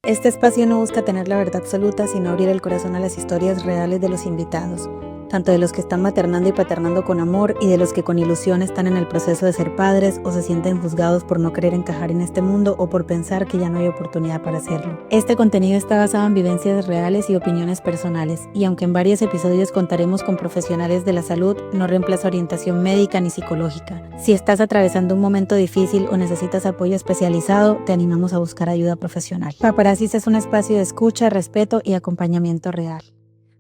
Este espacio no busca tener la verdad absoluta, sino abrir el corazón a las historias reales de los invitados, tanto de los que están maternando y paternando con amor y de los que con ilusión están en el proceso de ser padres o se sienten juzgados por no querer encajar en este mundo o por pensar que ya no hay oportunidad para hacerlo. Este contenido está basado en vivencias reales y opiniones personales, y aunque en varios episodios contaremos con profesionales de la salud, no reemplaza orientación médica ni psicológica. Si estás atravesando un momento difícil o necesitas apoyo especializado, te animamos a buscar ayuda profesional. Paparazzis es un espacio de escucha, respeto y acompañamiento real.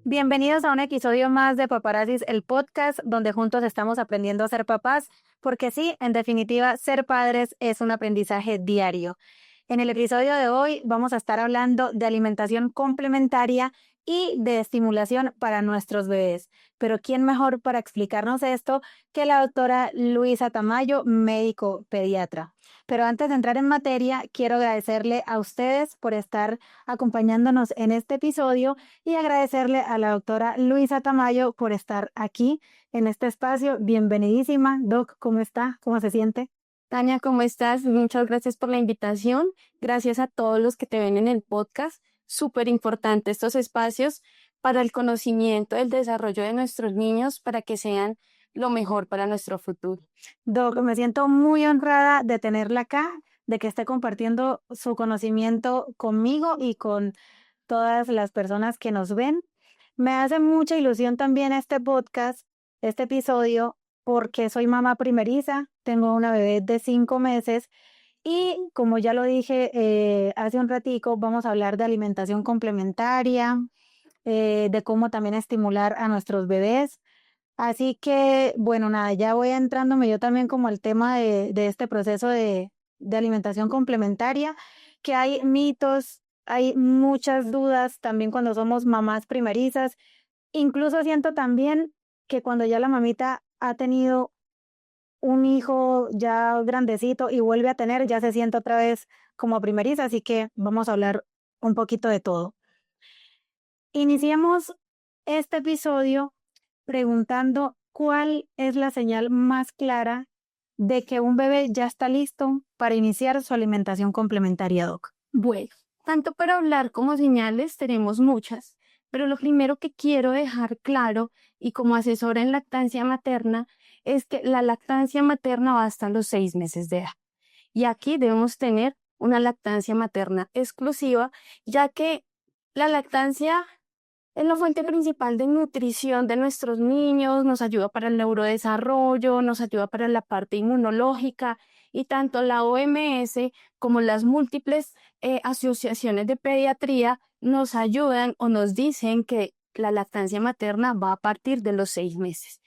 Bienvenidos a un episodio más de Paparazzis, el podcast donde juntos estamos aprendiendo a ser papás, porque sí, en definitiva, ser padres es un aprendizaje diario. En el episodio de hoy vamos a estar hablando de alimentación complementaria y de estimulación para nuestros bebés. Pero ¿quién mejor para explicarnos esto que la doctora Luisa Tamayo, médico pediatra? Pero antes de entrar en materia, quiero agradecerle a ustedes por estar acompañándonos en este episodio y agradecerle a la doctora Luisa Tamayo por estar aquí en este espacio. Bienvenidísima, Doc, ¿cómo está? ¿Cómo se siente? Tania, ¿cómo estás? Muchas gracias por la invitación. Gracias a todos los que te ven en el podcast. Súper importante estos espacios para el conocimiento, el desarrollo de nuestros niños, para que sean lo mejor para nuestro futuro. Doc, me siento muy honrada de tenerla acá, de que esté compartiendo su conocimiento conmigo y con todas las personas que nos ven. Me hace mucha ilusión también este podcast, este episodio, porque soy mamá primeriza, tengo una bebé de 5 meses y como ya lo dije hace un ratico, vamos a hablar de alimentación complementaria, de cómo también estimular a nuestros bebés. Así que, bueno, nada, ya voy entrándome yo también como al tema de este proceso de alimentación complementaria, que hay mitos, hay muchas dudas también cuando somos mamás primerizas. Incluso siento también que cuando ya la mamita ha tenido un hijo ya grandecito y vuelve a tener, ya se siente otra vez como primeriza, así que vamos a hablar un poquito de todo. Iniciemos este episodio preguntando cuál es la señal más clara de que un bebé ya está listo para iniciar su alimentación complementaria, Doc. Bueno, tanto para hablar como señales tenemos muchas, pero lo primero que quiero dejar claro y como asesora en lactancia materna es que la lactancia materna va hasta los 6 meses de edad. Y aquí debemos tener una lactancia materna exclusiva, ya que la lactancia es la fuente principal de nutrición de nuestros niños, nos ayuda para el neurodesarrollo, nos ayuda para la parte inmunológica y tanto la OMS como las múltiples asociaciones de pediatría nos ayudan o nos dicen que la lactancia materna va a partir de los 6 meses.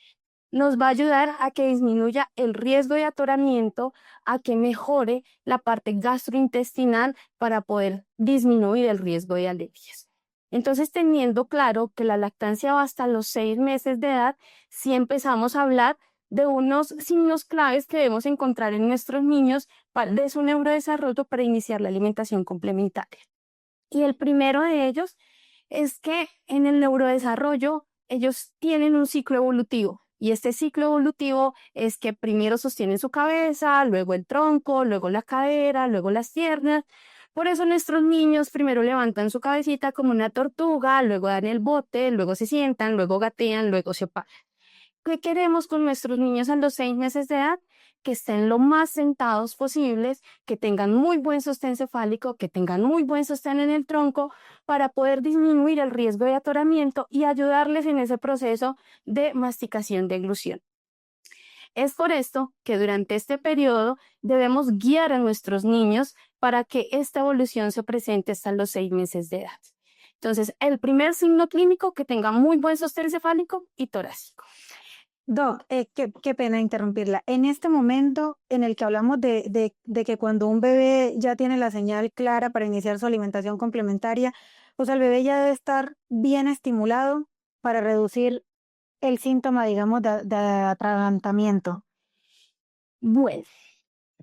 Nos va a ayudar a que disminuya el riesgo de atoramiento, a que mejore la parte gastrointestinal para poder disminuir el riesgo de alergias. Entonces, teniendo claro que la lactancia va hasta los 6 meses de edad, sí empezamos a hablar de unos signos claves que debemos encontrar en nuestros niños de su neurodesarrollo para iniciar la alimentación complementaria. Y el primero de ellos es que en el neurodesarrollo ellos tienen un ciclo evolutivo. Y este ciclo evolutivo es que primero sostienen su cabeza, luego el tronco, luego la cadera, luego las piernas. Por eso nuestros niños primero levantan su cabecita como una tortuga, luego dan el bote, luego se sientan, luego gatean, luego se paran. ¿Qué queremos con nuestros niños a los 6 meses de edad? Que estén lo más sentados posibles, que tengan muy buen sostén cefálico, que tengan muy buen sostén en el tronco para poder disminuir el riesgo de atoramiento y ayudarles en ese proceso de masticación de eglución. Es por esto que durante este periodo debemos guiar a nuestros niños para que esta evolución se presente hasta los 6 meses de edad. Entonces, el primer signo clínico, que tenga muy buen sostén cefálico y torácico. Doc, qué pena interrumpirla. En este momento en el que hablamos de que cuando un bebé ya tiene la señal clara para iniciar su alimentación complementaria, o sea, el bebé ya debe estar bien estimulado para reducir el síntoma, digamos, de atragantamiento. Bueno,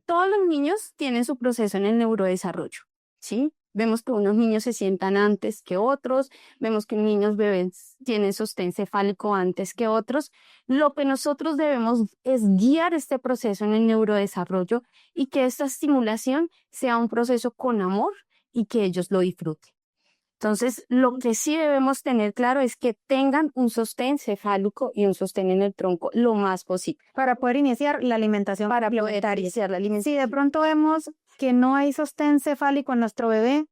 todos los niños tienen su proceso en el neurodesarrollo, ¿sí? Vemos que unos niños se sientan antes que otros, vemos que niños bebés tienen sostén cefálico antes que otros. Lo que nosotros debemos es guiar este proceso en el neurodesarrollo y que esta estimulación sea un proceso con amor y que ellos lo disfruten. Entonces, lo que sí debemos tener claro es que tengan un sostén cefálico y un sostén en el tronco lo más posible. Para poder iniciar la alimentación Para poder complementaria. iniciar la alimentación. Si de pronto vemos que no hay sostén cefálico en nuestro bebé,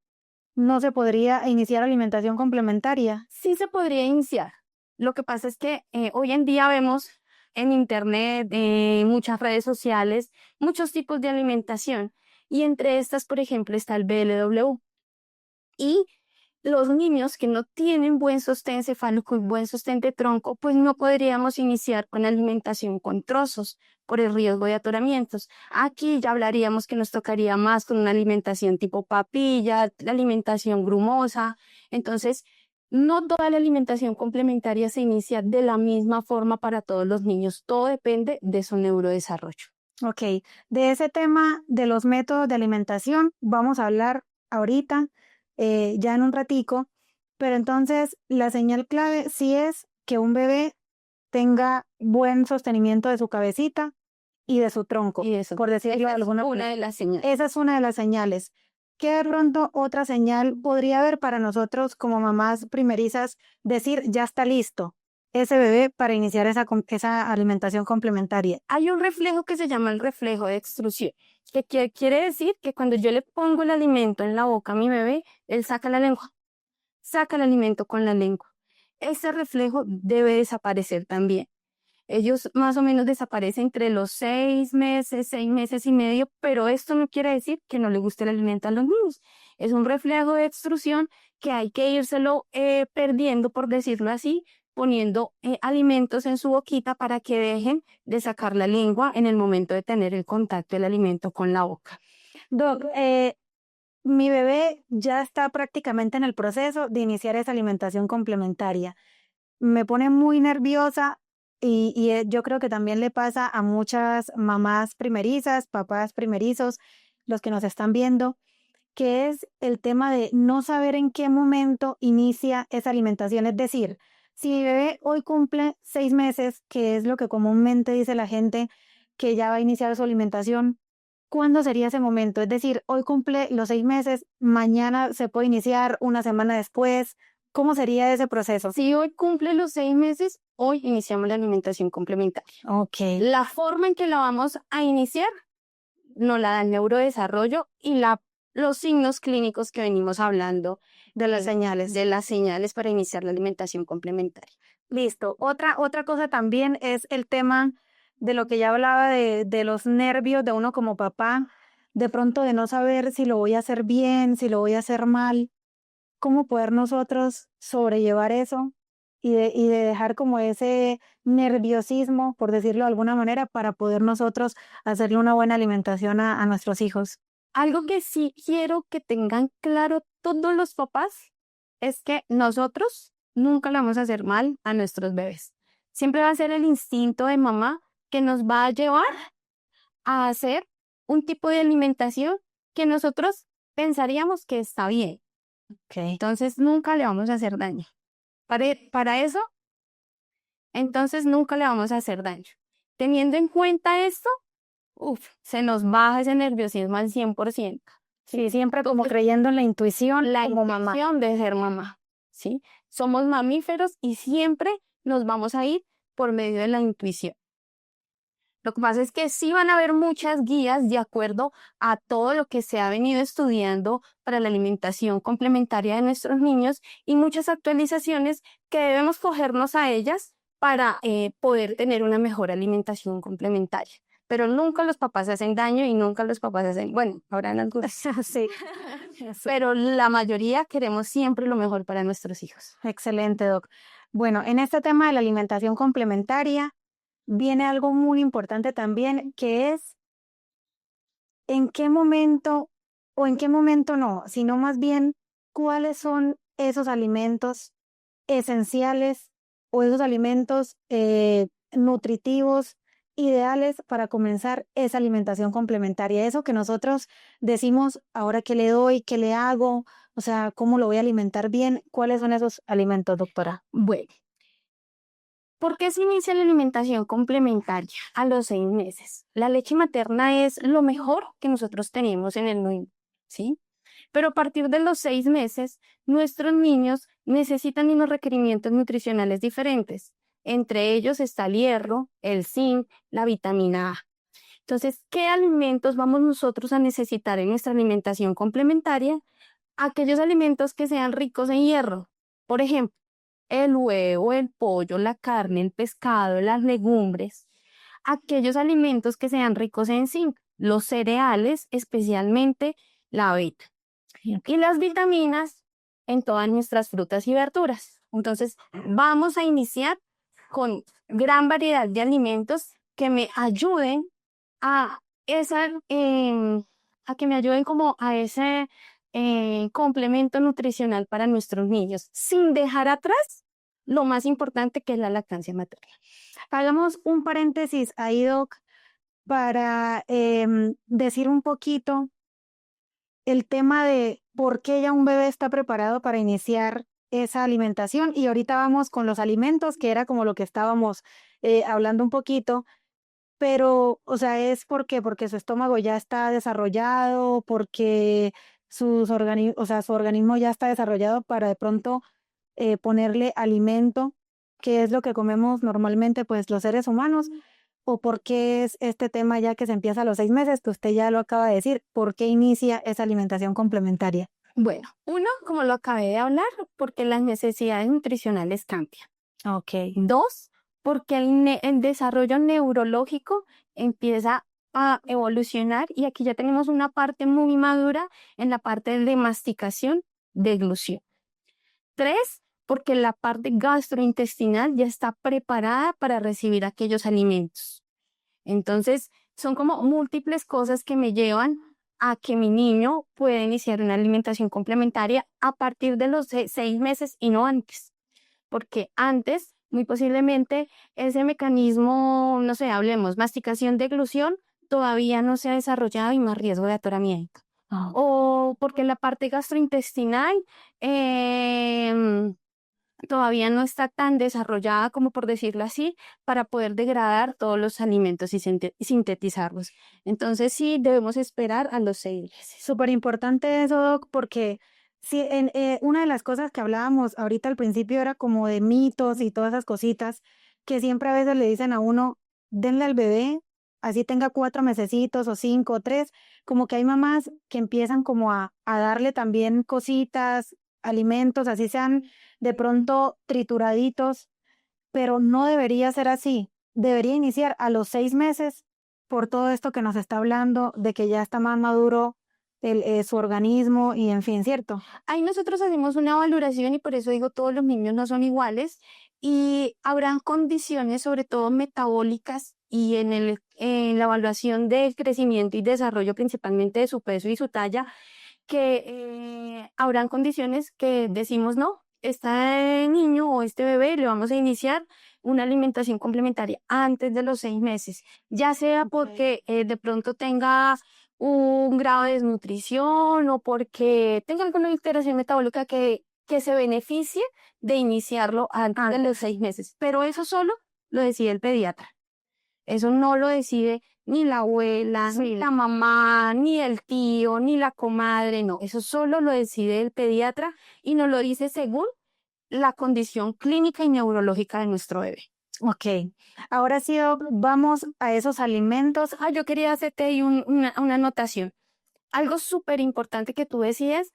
no se podría iniciar alimentación complementaria. Sí se podría iniciar. Lo que pasa es que hoy en día vemos en internet, en muchas redes sociales, muchos tipos de alimentación. Y entre estas, por ejemplo, está el BLW. Y los niños que no tienen buen sostén cefálico y buen sostén de tronco, pues no podríamos iniciar con alimentación con trozos por el riesgo de atoramientos. Aquí ya hablaríamos que nos tocaría más con una alimentación tipo papilla, la alimentación grumosa. Entonces, no toda la alimentación complementaria se inicia de la misma forma para todos los niños. Todo depende de su neurodesarrollo. Ok, de ese tema de los métodos de alimentación vamos a hablar ahorita, ya en un ratico, pero entonces la señal clave sí es que un bebé tenga buen sostenimiento de su cabecita y de su tronco, Y eso, por decirlo de alguna una manera. de las señales. Esa es una de las señales. ¿Qué de pronto otra señal podría haber para nosotros como mamás primerizas decir ya está listo ese bebé para iniciar esa alimentación complementaria? Hay un reflejo que se llama el reflejo de extrusión, que quiere decir que cuando yo le pongo el alimento en la boca a mi bebé, él saca la lengua, saca el alimento con la lengua. Ese reflejo debe desaparecer también. Ellos más o menos desaparecen entre los 6 meses y medio, pero esto no quiere decir que no le guste el alimento a los niños. Es un reflejo de extrusión que hay que írselo perdiendo, por decirlo así, poniendo alimentos en su boquita para que dejen de sacar la lengua en el momento de tener el contacto del alimento con la boca. Doc, mi bebé ya está prácticamente en el proceso de iniciar esa alimentación complementaria. Me pone muy nerviosa y yo creo que también le pasa a muchas mamás primerizas, papás primerizos, los que nos están viendo, que es el tema de no saber en qué momento inicia esa alimentación. Es decir, si mi bebé hoy cumple 6 meses, que es lo que comúnmente dice la gente que ya va a iniciar su alimentación, ¿cuándo sería ese momento? Es decir, hoy cumple los 6 meses, mañana se puede iniciar, una semana después. ¿Cómo sería ese proceso? Si hoy cumple los 6 meses, hoy iniciamos la alimentación complementaria. Ok. La forma en que la vamos a iniciar nos la da el neurodesarrollo y los signos clínicos que venimos hablando De las señales. de las señales para iniciar la alimentación complementaria. Listo. Otra cosa también es el tema de lo que ya hablaba de los nervios de uno como papá, de pronto de no saber si lo voy a hacer bien, si lo voy a hacer mal. ¿Cómo poder nosotros sobrellevar eso y de dejar como ese nerviosismo, por decirlo de alguna manera, para poder nosotros hacerle una buena alimentación a nuestros hijos? Algo que sí quiero que tengan claro todos los papás es que nosotros nunca le vamos a hacer mal a nuestros bebés. Siempre va a ser el instinto de mamá que nos va a llevar a hacer un tipo de alimentación que nosotros pensaríamos que está bien. Okay. Entonces nunca le vamos a hacer daño. Para eso, entonces nunca le vamos a hacer daño. Teniendo en cuenta esto, se nos baja ese nerviosismo al 100%. Sí, siempre como creyendo en la intuición La como mamá. intuición de ser mamá, ¿sí? Somos mamíferos y siempre nos vamos a ir por medio de la intuición. Lo que pasa es que sí van a haber muchas guías de acuerdo a todo lo que se ha venido estudiando para la alimentación complementaria de nuestros niños y muchas actualizaciones que debemos cogernos a ellas para poder tener una mejor alimentación complementaria. Pero nunca los papás hacen daño y nunca los papás hacen, bueno, habrán algunos, Sí. pero la mayoría queremos siempre lo mejor para nuestros hijos. Excelente, Doc. Bueno, en este tema de la alimentación complementaria viene algo muy importante también, que es en qué momento, o en qué momento no, sino más bien cuáles son esos alimentos esenciales o esos alimentos nutritivos ideales para comenzar esa alimentación complementaria. Eso que nosotros decimos, ahora qué le doy, qué le hago, o sea, cómo lo voy a alimentar bien, ¿cuáles son esos alimentos, doctora? Bueno, ¿por qué se inicia la alimentación complementaria a los 6 meses? La leche materna es lo mejor que nosotros tenemos en el mundo, ¿sí? Pero a partir de los 6 meses, nuestros niños necesitan unos requerimientos nutricionales diferentes. Entre ellos está el hierro, el zinc, la vitamina A. Entonces, ¿qué alimentos vamos nosotros a necesitar en nuestra alimentación complementaria? Aquellos alimentos que sean ricos en hierro. Por ejemplo, el huevo, el pollo, la carne, el pescado, las legumbres. Aquellos alimentos que sean ricos en zinc, los cereales, especialmente la avena. Y las vitaminas en todas nuestras frutas y verduras. Entonces, vamos a iniciar con gran variedad de alimentos que me ayuden a a que me ayuden como a ese complemento nutricional para nuestros niños, sin dejar atrás lo más importante que es la lactancia materna. Hagamos un paréntesis ahí, Doc, para decir un poquito el tema de por qué ya un bebé está preparado para iniciar esa alimentación. Y ahorita vamos con los alimentos, que era como lo que estábamos hablando un poquito. Pero, o sea, ¿es porque su estómago ya está desarrollado, porque o sea, su organismo ya está desarrollado para de pronto ponerle alimento, que es lo que comemos normalmente, pues los seres humanos? ¿O por qué es este tema ya que se empieza a los 6 meses, que usted ya lo acaba de decir? ¿Por qué inicia esa alimentación complementaria? Bueno, uno, como lo acabé de hablar, porque las necesidades nutricionales cambian. Ok. Dos, porque el desarrollo neurológico empieza a evolucionar y aquí ya tenemos una parte muy madura en la parte de masticación, deglución. Tres, porque la parte gastrointestinal ya está preparada para recibir aquellos alimentos. Entonces, son como múltiples cosas que me llevan a que mi niño pueda iniciar una alimentación complementaria a partir de los 6 meses y no antes. Porque antes, muy posiblemente, ese mecanismo, no sé, hablemos, masticación, deglución, todavía no se ha desarrollado y más riesgo de atoramiento. O porque la parte gastrointestinal todavía no está tan desarrollada como por decirlo así, para poder degradar todos los alimentos y sintetizarlos. Entonces sí, debemos esperar a los 6 meses. Súper importante eso, Doc, porque sí, una de las cosas que hablábamos ahorita al principio era como de mitos y todas esas cositas que siempre a veces le dicen a uno, denle al bebé, así tenga 4 mesecitos o 5 o 3, como que hay mamás que empiezan como a darle también cositas, alimentos, así sean de pronto trituraditos, pero no debería ser así. Debería iniciar a los 6 meses por todo esto que nos está hablando, de que ya está más maduro su organismo y en fin, ¿cierto? Ahí nosotros hacemos una valoración y por eso digo todos los niños no son iguales y habrán condiciones, sobre todo metabólicas y en la evaluación del crecimiento y desarrollo principalmente de su peso y su talla, que habrán condiciones que decimos no, este niño o este bebé le vamos a iniciar una alimentación complementaria antes de los 6 meses, ya sea porque de pronto tenga un grado de desnutrición o porque tenga alguna alteración metabólica que se beneficie de iniciarlo antes de los 6 meses. Pero eso solo lo decide el pediatra. Eso no lo decide ni la abuela, ni la mamá, ni el tío, ni la comadre, no. Eso solo lo decide el pediatra y nos lo dice según la condición clínica y neurológica de nuestro bebé. Ok, ahora sí, Doc, vamos a esos alimentos. Yo quería hacerte ahí una anotación. Algo súper importante que tú decías,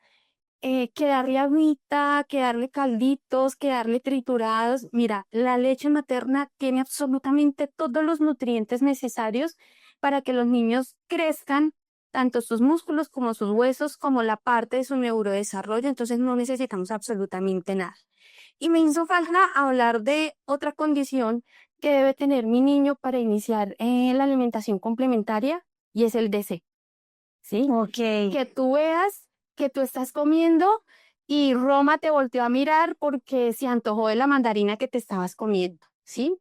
que darle agüita, que darle calditos, que darle triturados. Mira, la leche materna tiene absolutamente todos los nutrientes necesarios para que los niños crezcan, tanto sus músculos como sus huesos, como la parte de su neurodesarrollo. Entonces no necesitamos absolutamente nada. Y me hizo falta hablar de otra condición que debe tener mi niño para iniciar la alimentación complementaria y es el DC. ¿Sí? Ok. Que tú veas que tú estás comiendo y Roma te volteó a mirar porque se antojó de la mandarina que te estabas comiendo, ¿sí?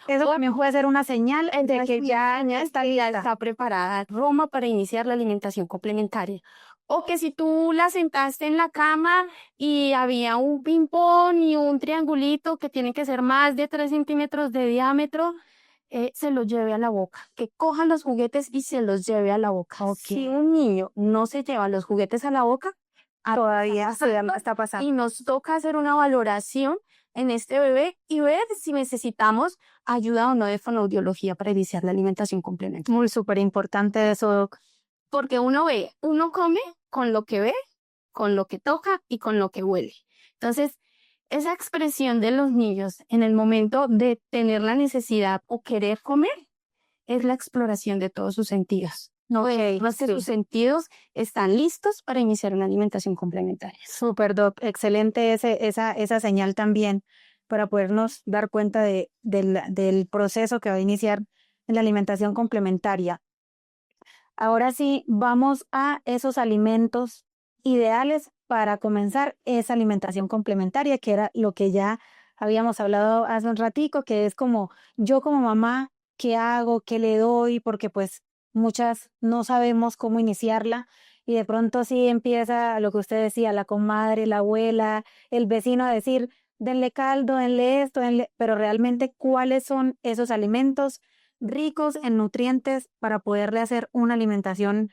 Eso también puede ser una señal De que ya está preparada Roma para iniciar la alimentación complementaria. O que si tú la sentaste en la cama y había un ping-pong y un triangulito que tienen que ser más de 3 centímetros de diámetro, se los lleve a la boca. Que cojan los juguetes y se los lleve a la boca. Ok. Si un niño no se lleva los juguetes a la boca, Todavía no está y pasando. nos toca hacer una valoración en este bebé y ver si necesitamos ayuda o no de fonoaudiología para iniciar la alimentación complementaria. Muy súper importante eso, Doc. Porque uno come con lo que ve, con lo que toca y con lo que huele. Entonces, esa expresión de los niños en el momento de tener la necesidad o querer comer es la exploración de todos sus sentidos. No vemos que sí. sus sentidos están listos para iniciar una alimentación complementaria. Súper, Doc. Excelente esa señal también para podernos dar cuenta del proceso que va a iniciar en la alimentación complementaria. Ahora sí, vamos a esos alimentos ideales para comenzar esa alimentación complementaria, que era lo que ya habíamos hablado hace un ratico, que es como yo como mamá, ¿qué hago? ¿Qué le doy? Porque pues muchas no sabemos cómo iniciarla y de pronto sí empieza lo que usted decía, la comadre, la abuela, el vecino a decir, denle caldo, denle esto, denle, pero realmente cuáles son esos alimentos ricos en nutrientes para poderle hacer una alimentación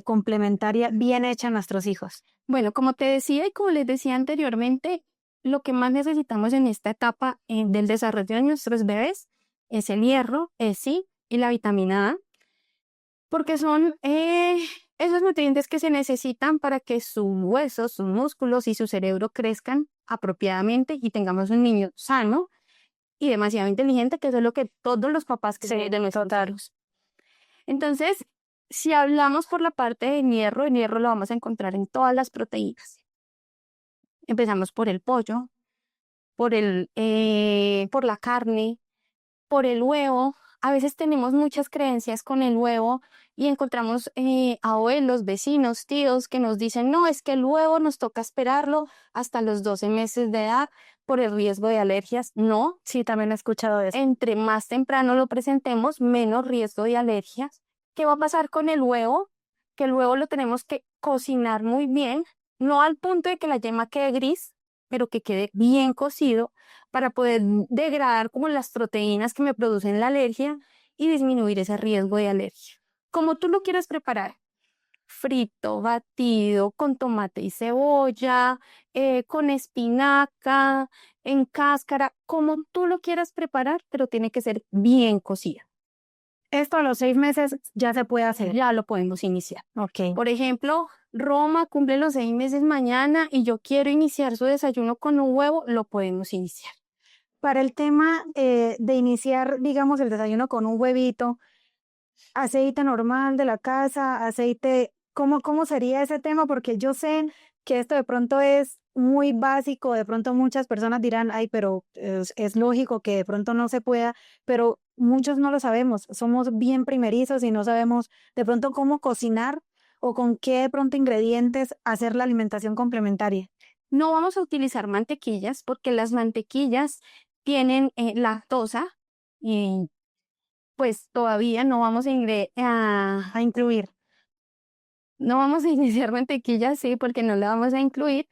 complementaria bien hecha a nuestros hijos. Bueno, como te decía y como les decía anteriormente, lo que más necesitamos en esta etapa del desarrollo de nuestros bebés es el hierro, el zinc y la vitamina A, porque son esos nutrientes que se necesitan para que sus huesos, sus músculos y su cerebro crezcan apropiadamente y tengamos un niño sano y demasiado inteligente, que eso es lo que todos los papás queremos de nuestros hijos. Entonces, si hablamos por la parte del hierro, el hierro lo vamos a encontrar en todas las proteínas. Empezamos por el pollo, por la carne, por el huevo. A veces tenemos muchas creencias con el huevo y encontramos abuelos, vecinos, tíos que nos dicen, no, es que el huevo nos toca esperarlo hasta los 12 meses de edad por el riesgo de alergias. No, Sí, también he escuchado eso. entre más temprano lo presentemos, menos riesgo de alergias. ¿Qué va a pasar con el huevo? Que el huevo lo tenemos que cocinar muy bien, no al punto de que la yema quede gris, pero que quede bien cocido para poder degradar como las proteínas que me producen la alergia y disminuir ese riesgo de alergia. Como tú lo quieras preparar, frito, batido, con tomate y cebolla, con espinaca, en cáscara, como tú lo quieras preparar, pero tiene que ser bien cocida. Esto a los 6 meses ya se puede hacer. Ya lo podemos iniciar. Ok. Por ejemplo, Roma cumple los 6 meses mañana y yo quiero iniciar su desayuno con un huevo, lo podemos iniciar. Para el tema de iniciar, digamos, el desayuno con un huevito, aceite normal de la casa, aceite, ¿cómo sería ese tema? Porque yo sé que esto de pronto es muy básico, de pronto muchas personas dirán, ay, pero es lógico que de pronto no se pueda, pero muchos no lo sabemos, somos bien primerizos y no sabemos de pronto cómo cocinar o con qué de pronto ingredientes hacer la alimentación complementaria. No vamos a utilizar mantequillas porque las mantequillas tienen lactosa y pues todavía no vamos A incluir. no vamos a iniciar mantequillas, sí, porque no la vamos a incluir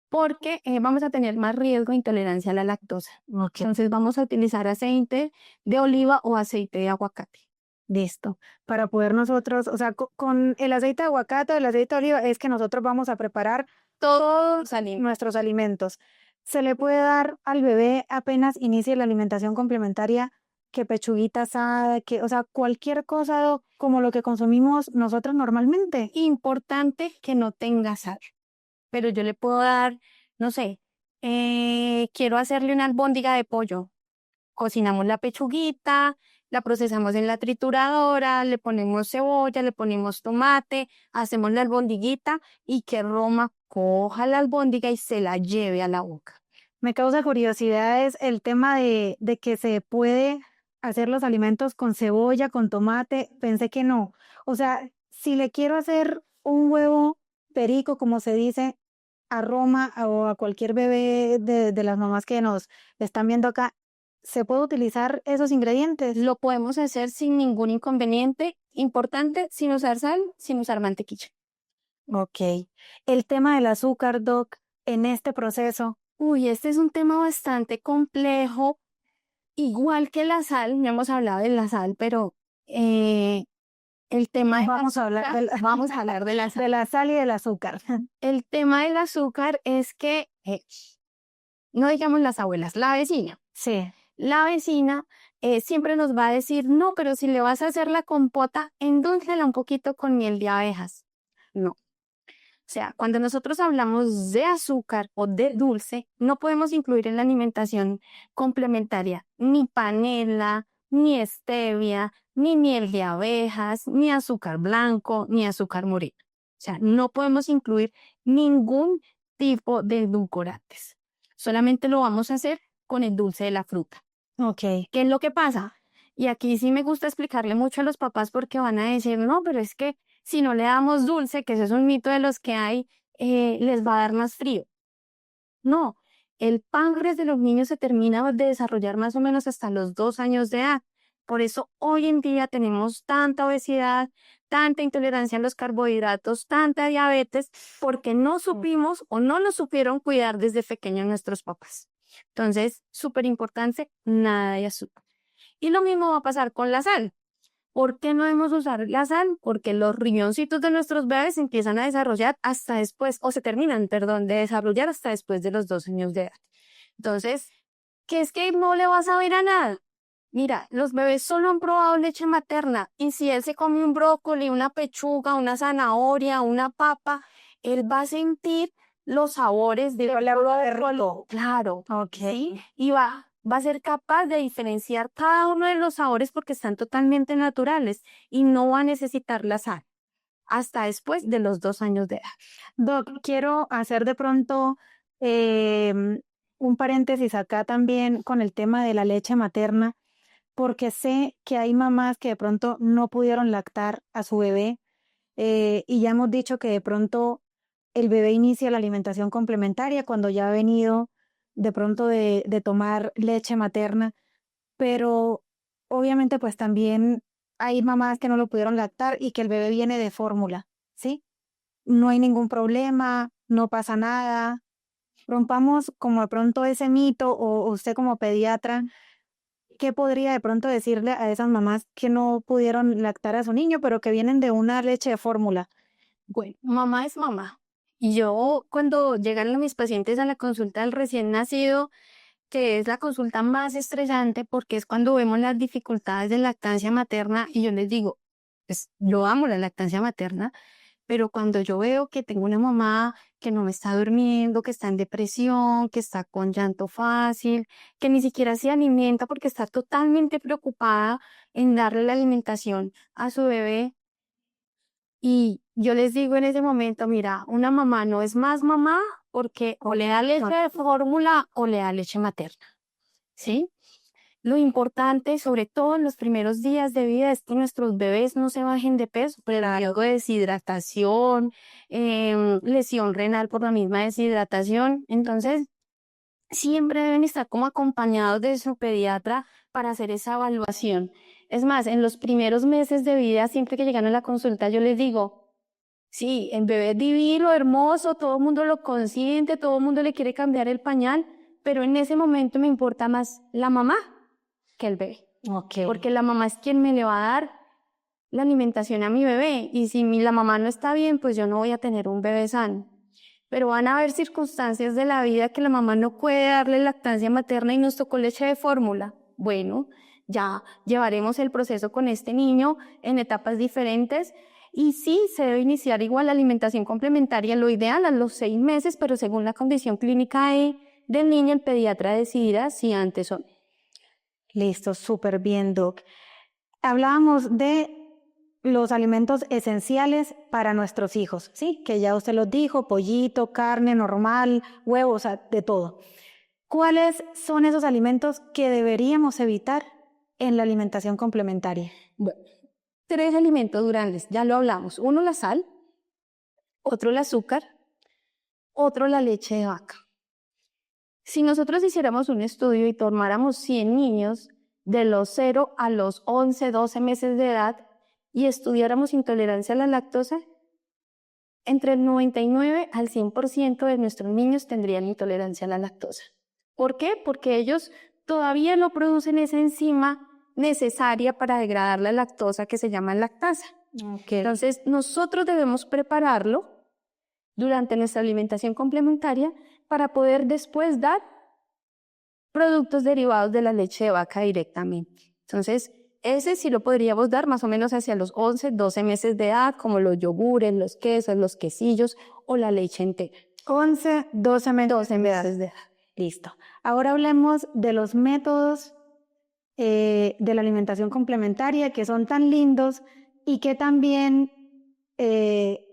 porque vamos a tener más riesgo de intolerancia a la lactosa. Ok. Entonces vamos a utilizar aceite de oliva o aceite de aguacate. Listo. Para poder nosotros, o sea, con el aceite de aguacate o el aceite de oliva es que nosotros vamos a preparar todos nuestros alimentos. Se le puede dar al bebé apenas inicie la alimentación complementaria que pechuguita asada, que, o sea, cualquier cosa como lo que consumimos nosotros normalmente. Importante que no tenga sal, pero yo le puedo dar, no sé, quiero hacerle una albóndiga de pollo. Cocinamos la pechuguita, la procesamos en la trituradora, le ponemos cebolla, le ponemos tomate, hacemos la albondiguita y que Roma coja la albóndiga y se la lleve a la boca. Me causa curiosidad es el tema de que se puede hacer los alimentos con cebolla, con tomate. Pensé que no. O sea, si le quiero hacer un huevo perico, como se dice, a Roma o a cualquier bebé de las mamás que nos están viendo acá, ¿se puede utilizar esos ingredientes? Lo podemos hacer sin ningún inconveniente. Importante, sin usar sal, sin usar mantequilla. Ok. El tema del azúcar, Doc, en este proceso. Uy, este es un tema bastante complejo, igual que la sal, no hemos hablado de la sal, pero El tema Vamos a hablar vamos a hablar de la sal. de la sal y del azúcar. El tema del azúcar es que, no digamos las abuelas, la vecina. Sí. La vecina siempre nos va a decir, no, pero si le vas a hacer la compota, endúlcela un poquito con miel de abejas. No. O sea, cuando nosotros hablamos de azúcar o de dulce, no podemos incluir en la alimentación complementaria ni panela, ni stevia, ni miel de abejas, ni azúcar blanco, ni azúcar moreno. O sea, no podemos incluir ningún tipo de edulcorantes. Solamente lo vamos a hacer con el dulce de la fruta. Ok. ¿Qué es lo que pasa? Y aquí sí me gusta explicarle mucho a los papás porque van a decir, no, pero es que si no le damos dulce, que ese es un mito de los que hay, les va a dar más frío. No, el páncreas de los niños se termina de desarrollar más o menos hasta los 2 años de edad. Por eso hoy en día tenemos tanta obesidad, tanta intolerancia a los carbohidratos, tanta diabetes, porque no supimos o no lo supieron cuidar desde pequeños nuestros papás. Entonces, súper importante, nada de azúcar. Y lo mismo va a pasar con la sal. ¿Por qué no debemos usar la sal? Porque los riñoncitos de nuestros bebés se empiezan a desarrollar hasta después, o se terminan, perdón, de desarrollar hasta después de los 2 años de edad. Entonces, ¿qué es que no le vas a ver a nada? Mira, los bebés solo han probado leche materna y si él se come un brócoli, una pechuga, una zanahoria, una papa, él va a sentir los sabores del brócoli. Claro, Ok. ¿sí? Y va a ser capaz de diferenciar cada uno de los sabores porque están totalmente naturales y no va a necesitar la sal hasta después de los 2 años de edad. Doc, quiero hacer de pronto un paréntesis acá también con el tema de la leche materna, porque sé que hay mamás que de pronto no pudieron lactar a su bebé y ya hemos dicho que de pronto el bebé inicia la alimentación complementaria cuando ya ha venido de pronto de tomar leche materna, pero obviamente pues también hay mamás que no lo pudieron lactar y que el bebé viene de fórmula, ¿sí? No hay ningún problema, no pasa nada. Rompamos como de pronto ese mito o usted como pediatra, ¿qué podría de pronto decirle a esas mamás que no pudieron lactar a su niño, pero que vienen de una leche de fórmula? Bueno, mamá es mamá. Y yo cuando llegan mis pacientes a la consulta del recién nacido, que es la consulta más estresante porque es cuando vemos las dificultades de lactancia materna y yo les digo, pues yo amo la lactancia materna, pero cuando yo veo que tengo una mamá que no me está durmiendo, que está en depresión, que está con llanto fácil, que ni siquiera se alimenta porque está totalmente preocupada en darle la alimentación a su bebé, y yo les digo en ese momento, mira, una mamá no es más mamá porque o le da leche de fórmula o le da leche materna, ¿sí? Lo importante, sobre todo en los primeros días de vida, es que nuestros bebés no se bajen de peso por el riesgo de deshidratación, lesión renal por la misma deshidratación. Entonces, siempre deben estar como acompañados de su pediatra para hacer esa evaluación. Es más, en los primeros meses de vida, siempre que llegan a la consulta, yo les digo, sí, el bebé es divino, hermoso, todo el mundo lo consiente, todo el mundo le quiere cambiar el pañal, pero en ese momento me importa más la mamá que el bebé. Okay. Porque la mamá es quien me le va a dar la alimentación a mi bebé. Y si la mamá no está bien, pues yo no voy a tener un bebé sano. Pero van a haber circunstancias de la vida que la mamá no puede darle lactancia materna y nos tocó leche de fórmula. Bueno, ya llevaremos el proceso con este niño en etapas diferentes. Y sí, se debe iniciar igual la alimentación complementaria, lo ideal a los 6 meses, pero según la condición clínica del niño, el pediatra decidirá si antes o no. Listo, súper bien, Doc. Hablábamos de los alimentos esenciales para nuestros hijos, ¿sí? Que ya usted los dijo, pollito, carne normal, huevos, o sea, de todo. ¿Cuáles son esos alimentos que deberíamos evitar en la alimentación complementaria? Bueno, 3 alimentos grandes, ya lo hablamos. Uno, la sal, otro, el azúcar, otro, la leche de vaca. Si nosotros hiciéramos un estudio y tomáramos 100 niños de los 0 a los 11, 12 meses de edad y estudiáramos intolerancia a la lactosa, entre el 99 al 100% de nuestros niños tendrían intolerancia a la lactosa. ¿Por qué? Porque ellos todavía no producen esa enzima necesaria para degradar la lactosa que se llama lactasa. Entonces, nosotros debemos prepararlo durante nuestra alimentación complementaria para poder después dar productos derivados de la leche de vaca directamente. Entonces, ese sí lo podríamos dar más o menos hacia los 11, 12 meses de edad, como los yogures, los quesos, los quesillos o la leche entera. 11, 12 meses, 12 meses de edad. Listo. Ahora hablemos de los métodos de la alimentación complementaria que son tan lindos y que también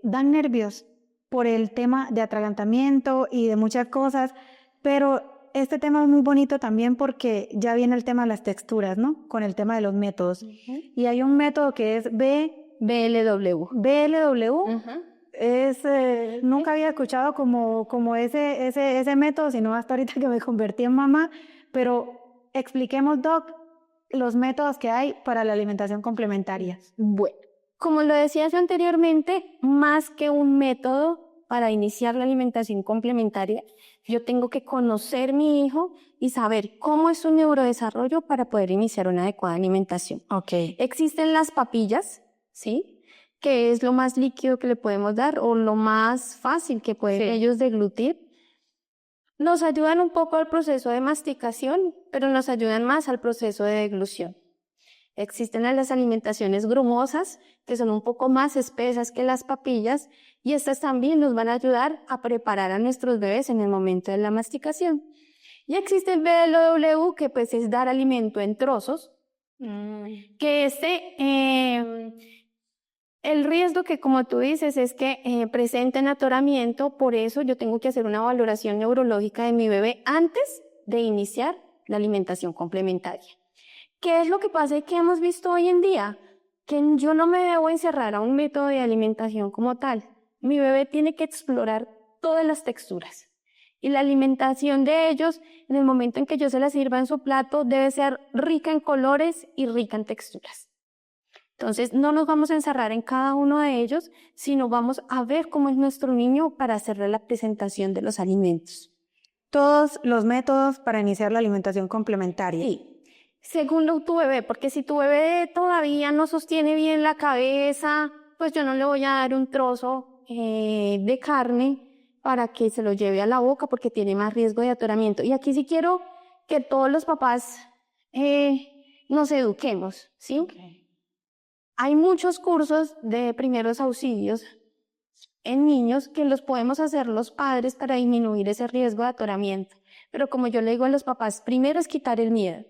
dan nervios por el tema de atragantamiento y de muchas cosas, pero este tema es muy bonito también porque ya viene el tema de las texturas, ¿no? Con el tema de los métodos. Y hay un método que es BLW. BLW. Nunca había escuchado como ese método, sino hasta ahorita que me convertí en mamá, pero expliquemos, Doc, los métodos que hay para la alimentación complementaria. Bueno, como lo decía yo anteriormente, más que un método para iniciar la alimentación complementaria, yo tengo que conocer mi hijo y saber cómo es su neurodesarrollo para poder iniciar una adecuada alimentación. Existen las papillas, ¿sí?, que es lo más líquido que le podemos dar o lo más fácil que pueden ellos deglutir. Nos ayudan un poco al proceso de masticación, pero nos ayudan más al proceso de deglución. Existen las alimentaciones grumosas, que son un poco más espesas que las papillas, y estas también nos van a ayudar a preparar a nuestros bebés en el momento de la masticación. Y existe el BLW, que pues es dar alimento en trozos, que el riesgo que, como tú dices, es que presenten atoramiento, por eso yo tengo que hacer una valoración neurológica de mi bebé antes de iniciar la alimentación complementaria. ¿Qué es lo que pasa y que hemos visto hoy en día? Que yo no me debo encerrar a un método de alimentación como tal. Mi bebé tiene que explorar todas las texturas. Y la alimentación de ellos, en el momento en que yo se la sirva en su plato, debe ser rica en colores y rica en texturas. Entonces, no nos vamos a encerrar en cada uno de ellos, sino vamos a ver cómo es nuestro niño para hacerle la presentación de los alimentos. Todos los métodos para iniciar la alimentación complementaria. Sí. Según tu bebé, porque si tu bebé todavía no sostiene bien la cabeza, pues yo no le voy a dar un trozo de carne para que se lo lleve a la boca porque tiene más riesgo de atoramiento. Y aquí sí quiero que todos los papás nos eduquemos, ¿sí? Hay muchos cursos de primeros auxilios en niños que los podemos hacer los padres para disminuir ese riesgo de atoramiento. Pero como yo le digo a los papás, primero es quitar el miedo.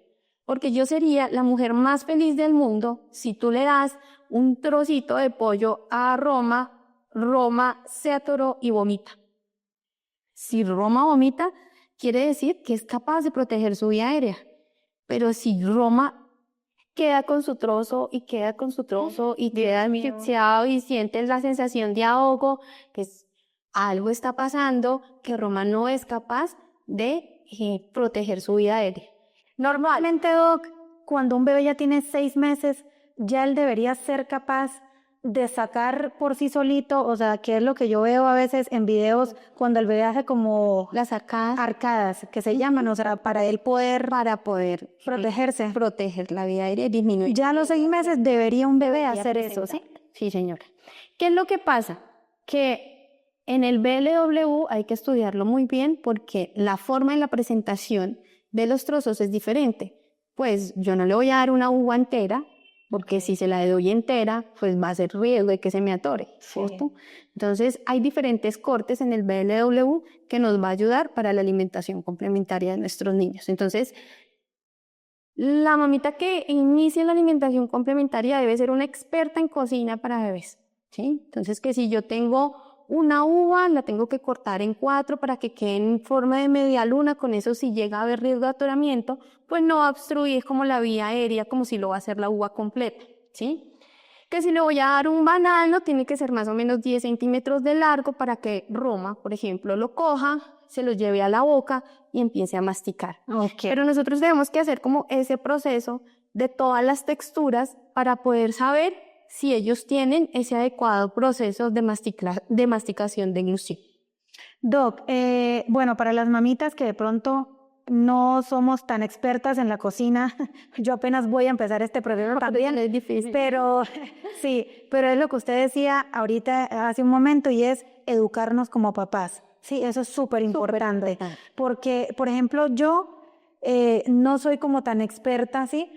Porque yo sería la mujer más feliz del mundo si tú le das un trocito de pollo a Roma se atoró y vomita. Si Roma vomita, quiere decir que es capaz de proteger su vía aérea. Pero si Roma queda con su trozo y queda con su trozo y queda asfixiado y sientes la sensación de ahogo, que algo está pasando, que Roma no es capaz de proteger su vía aérea. Normalmente, Doc, cuando un bebé ya tiene 6 meses, ya él debería ser capaz de sacar por sí solito, o sea, que es lo que yo veo a veces en videos cuando el bebé hace como las arcadas, que se llaman, o sea, para él poder protegerse. Proteger la vía aérea y disminuir. Ya a los 6 meses debería un bebé hacer eso, ¿sí? Sí, señora. ¿Qué es lo que pasa? Que en el BLW hay que estudiarlo muy bien porque la forma en la presentación de los trozos es diferente. Pues yo no le voy a dar una uva entera, porque si se la doy entera, pues va a ser riesgo de que se me atore, ¿cierto? Entonces, hay diferentes cortes en el BLW que nos va a ayudar para la alimentación complementaria de nuestros niños. Entonces, la mamita que inicie la alimentación complementaria debe ser una experta en cocina para bebés, ¿sí? Entonces, que si yo tengo una uva, la tengo que cortar en 4 para que quede en forma de media luna, con eso si llega a haber riesgo de atoramiento, pues no va a obstruir como la vía aérea, como si lo va a hacer la uva completa, ¿sí? Que si le voy a dar un banano, tiene que ser más o menos 10 centímetros de largo para que Roma, por ejemplo, lo coja, se lo lleve a la boca y empiece a masticar. Pero nosotros debemos que hacer como ese proceso de todas las texturas para poder saber si ellos tienen ese adecuado proceso de masticación de deglución. Doc, bueno, para las mamitas que de pronto no somos tan expertas en la cocina. Yo apenas voy a empezar este proceso también, Es difícil. pero sí, pero es lo que usted decía ahorita hace un momento y es educarnos como papás. Sí, eso es súper importante, porque, por ejemplo, yo no soy como tan experta, sí,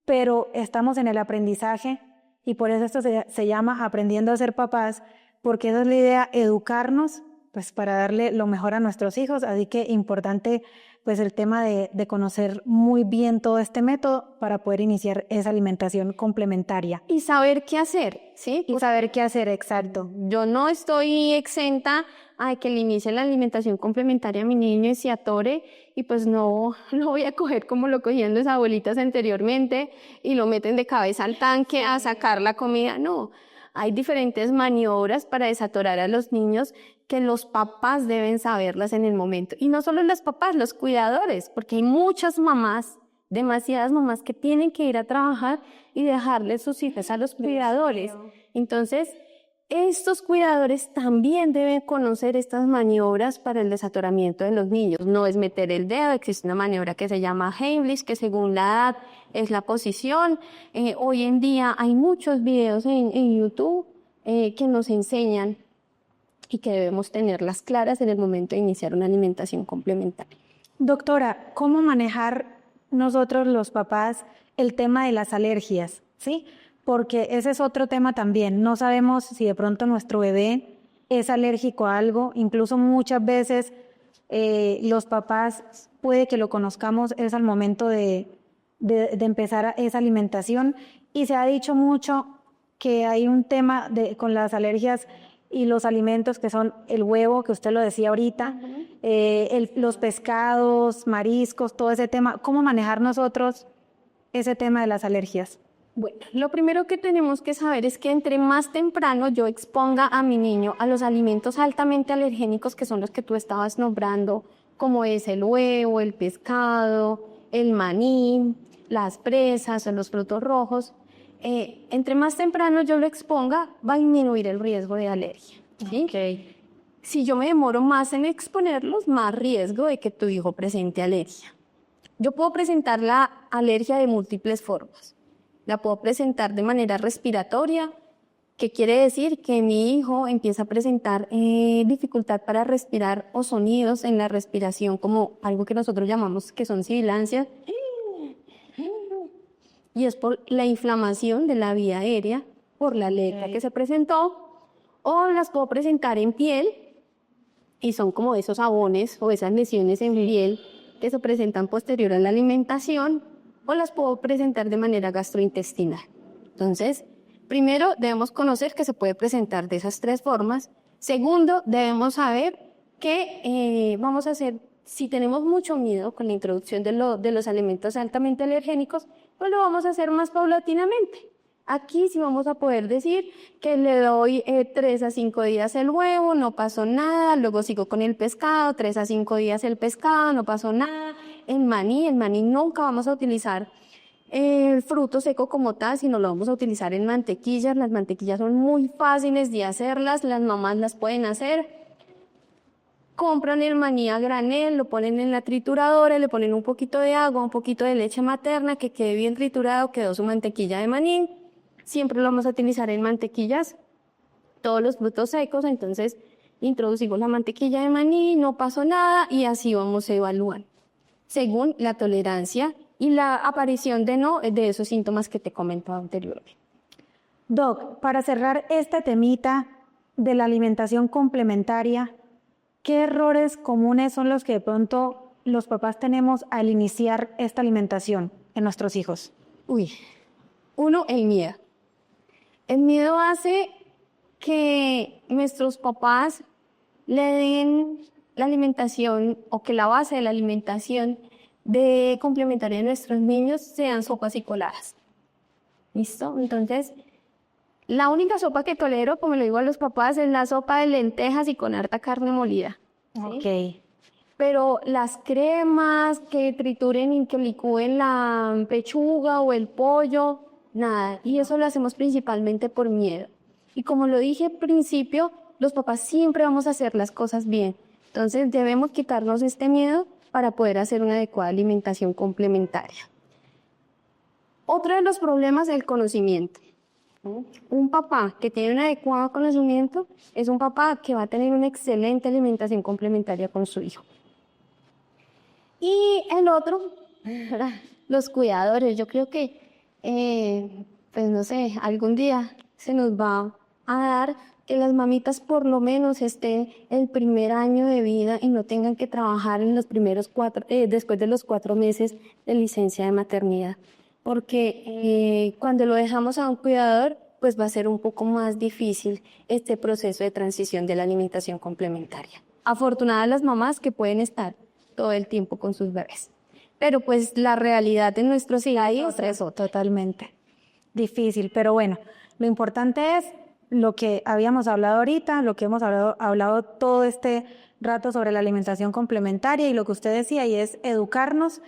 pero estamos en el aprendizaje y por eso esto se llama Aprendiendo a ser papás, porque esa es la idea, educarnos pues para darle lo mejor a nuestros hijos, así que importante pues el tema de conocer muy bien todo este método para poder iniciar esa alimentación complementaria. Y saber qué hacer, ¿sí? Y saber qué hacer, exacto. Yo no estoy exenta a que le inicie la alimentación complementaria a mi niño y se atore, y pues no lo voy a coger como lo cogían las abuelitas anteriormente y lo meten de cabeza al tanque a sacar la comida. No, hay diferentes maniobras para desatorar a los niños que los papás deben saberlas en el momento. Y no solo los papás, los cuidadores, porque hay muchas mamás, demasiadas mamás que tienen que ir a trabajar y dejarle sus hijos a los cuidadores. Entonces, estos cuidadores también deben conocer estas maniobras para el desatoramiento de los niños. No es meter el dedo, existe una maniobra que se llama Heimlich, que según la edad es la posición. Hoy en día hay muchos videos en YouTube que nos enseñan y que debemos tenerlas claras en el momento de iniciar una alimentación complementaria. Doctora, ¿cómo manejar nosotros los papás el tema de las alergias? ¿Sí? Porque ese es otro tema también. No sabemos si de pronto nuestro bebé es alérgico a algo. Incluso muchas veces los papás puede que lo conozcamos es al momento de empezar esa alimentación. Y se ha dicho mucho que hay un tema con las alergias y los alimentos que son el huevo, que usted lo decía ahorita, los pescados, mariscos, todo ese tema. ¿Cómo manejar nosotros ese tema de las alergias? Bueno, lo primero que tenemos que saber es que entre más temprano yo exponga a mi niño a los alimentos altamente alergénicos, que son los que tú estabas nombrando, como es el huevo, el pescado, el maní, las presas o los frutos rojos, entre más temprano yo lo exponga, va a disminuir el riesgo de alergia, ¿sí? Okay. Si yo me demoro más en exponerlos, más riesgo de que tu hijo presente alergia. Yo puedo presentar la alergia de múltiples formas. La puedo presentar de manera respiratoria, que quiere decir que mi hijo empieza a presentar dificultad para respirar o sonidos en la respiración, como algo que nosotros llamamos que son sibilancias. Y es por la inflamación de la vía aérea, por la alergia que se presentó, o las puedo presentar en piel, y son como esos abones o esas lesiones en piel que se presentan posterior a la alimentación, o las puedo presentar de manera gastrointestinal. Entonces, primero debemos conocer que se puede presentar de esas tres formas. Segundo, debemos saber qué vamos a hacer si tenemos mucho miedo con la introducción de los alimentos altamente alergénicos, pues lo vamos a hacer más paulatinamente. Aquí sí vamos a poder decir que le doy 3 a 5 días el huevo, no pasó nada, luego sigo con el pescado, 3 a 5 días el pescado, no pasó nada. El maní nunca vamos a utilizar el fruto seco como tal, sino lo vamos a utilizar en mantequillas. Las mantequillas son muy fáciles de hacerlas, las mamás las pueden hacer. Compran el maní a granel, lo ponen en la trituradora, le ponen un poquito de agua, un poquito de leche materna, que quede bien triturado, quedó su mantequilla de maní. Siempre lo vamos a utilizar en mantequillas, todos los frutos secos, entonces introducimos la mantequilla de maní, no pasó nada y así vamos a evaluar, según la tolerancia y la aparición de esos síntomas que te comentaba anteriormente. Doc, para cerrar este temita de la alimentación complementaria, ¿qué errores comunes son los que de pronto los papás tenemos al iniciar esta alimentación en nuestros hijos? Uno, el miedo. El miedo hace que nuestros papás le den la alimentación o que la base de la alimentación de complementaria de nuestros niños sean sopas y coladas. ¿Listo? Entonces, la única sopa que tolero, como le digo a los papás, es la sopa de lentejas y con harta carne molida. ¿Sí? Ok. Pero las cremas que trituren y que licúen la pechuga o el pollo, nada. Y eso lo hacemos principalmente por miedo. Y como lo dije al principio, los papás siempre vamos a hacer las cosas bien. Entonces debemos quitarnos este miedo para poder hacer una adecuada alimentación complementaria. Otro de los problemas es el conocimiento. Un papá que tiene un adecuado conocimiento es un papá que va a tener una excelente alimentación complementaria con su hijo. Y el otro, los cuidadores. Yo creo que, pues no sé, algún día se nos va a dar que las mamitas por lo menos estén el primer año de vida y no tengan que trabajar en los primeros después de los 4 meses de licencia de maternidad. Porque cuando lo dejamos a un cuidador, pues va a ser un poco más difícil este proceso de transición de la alimentación complementaria. Afortunadas las mamás que pueden estar todo el tiempo con sus bebés. Pero pues la realidad de nuestros hijos es otra. Totalmente difícil, pero bueno, lo importante es lo que habíamos hablado ahorita, lo que hemos hablado todo este rato sobre la alimentación complementaria y lo que usted decía, y es educarnos.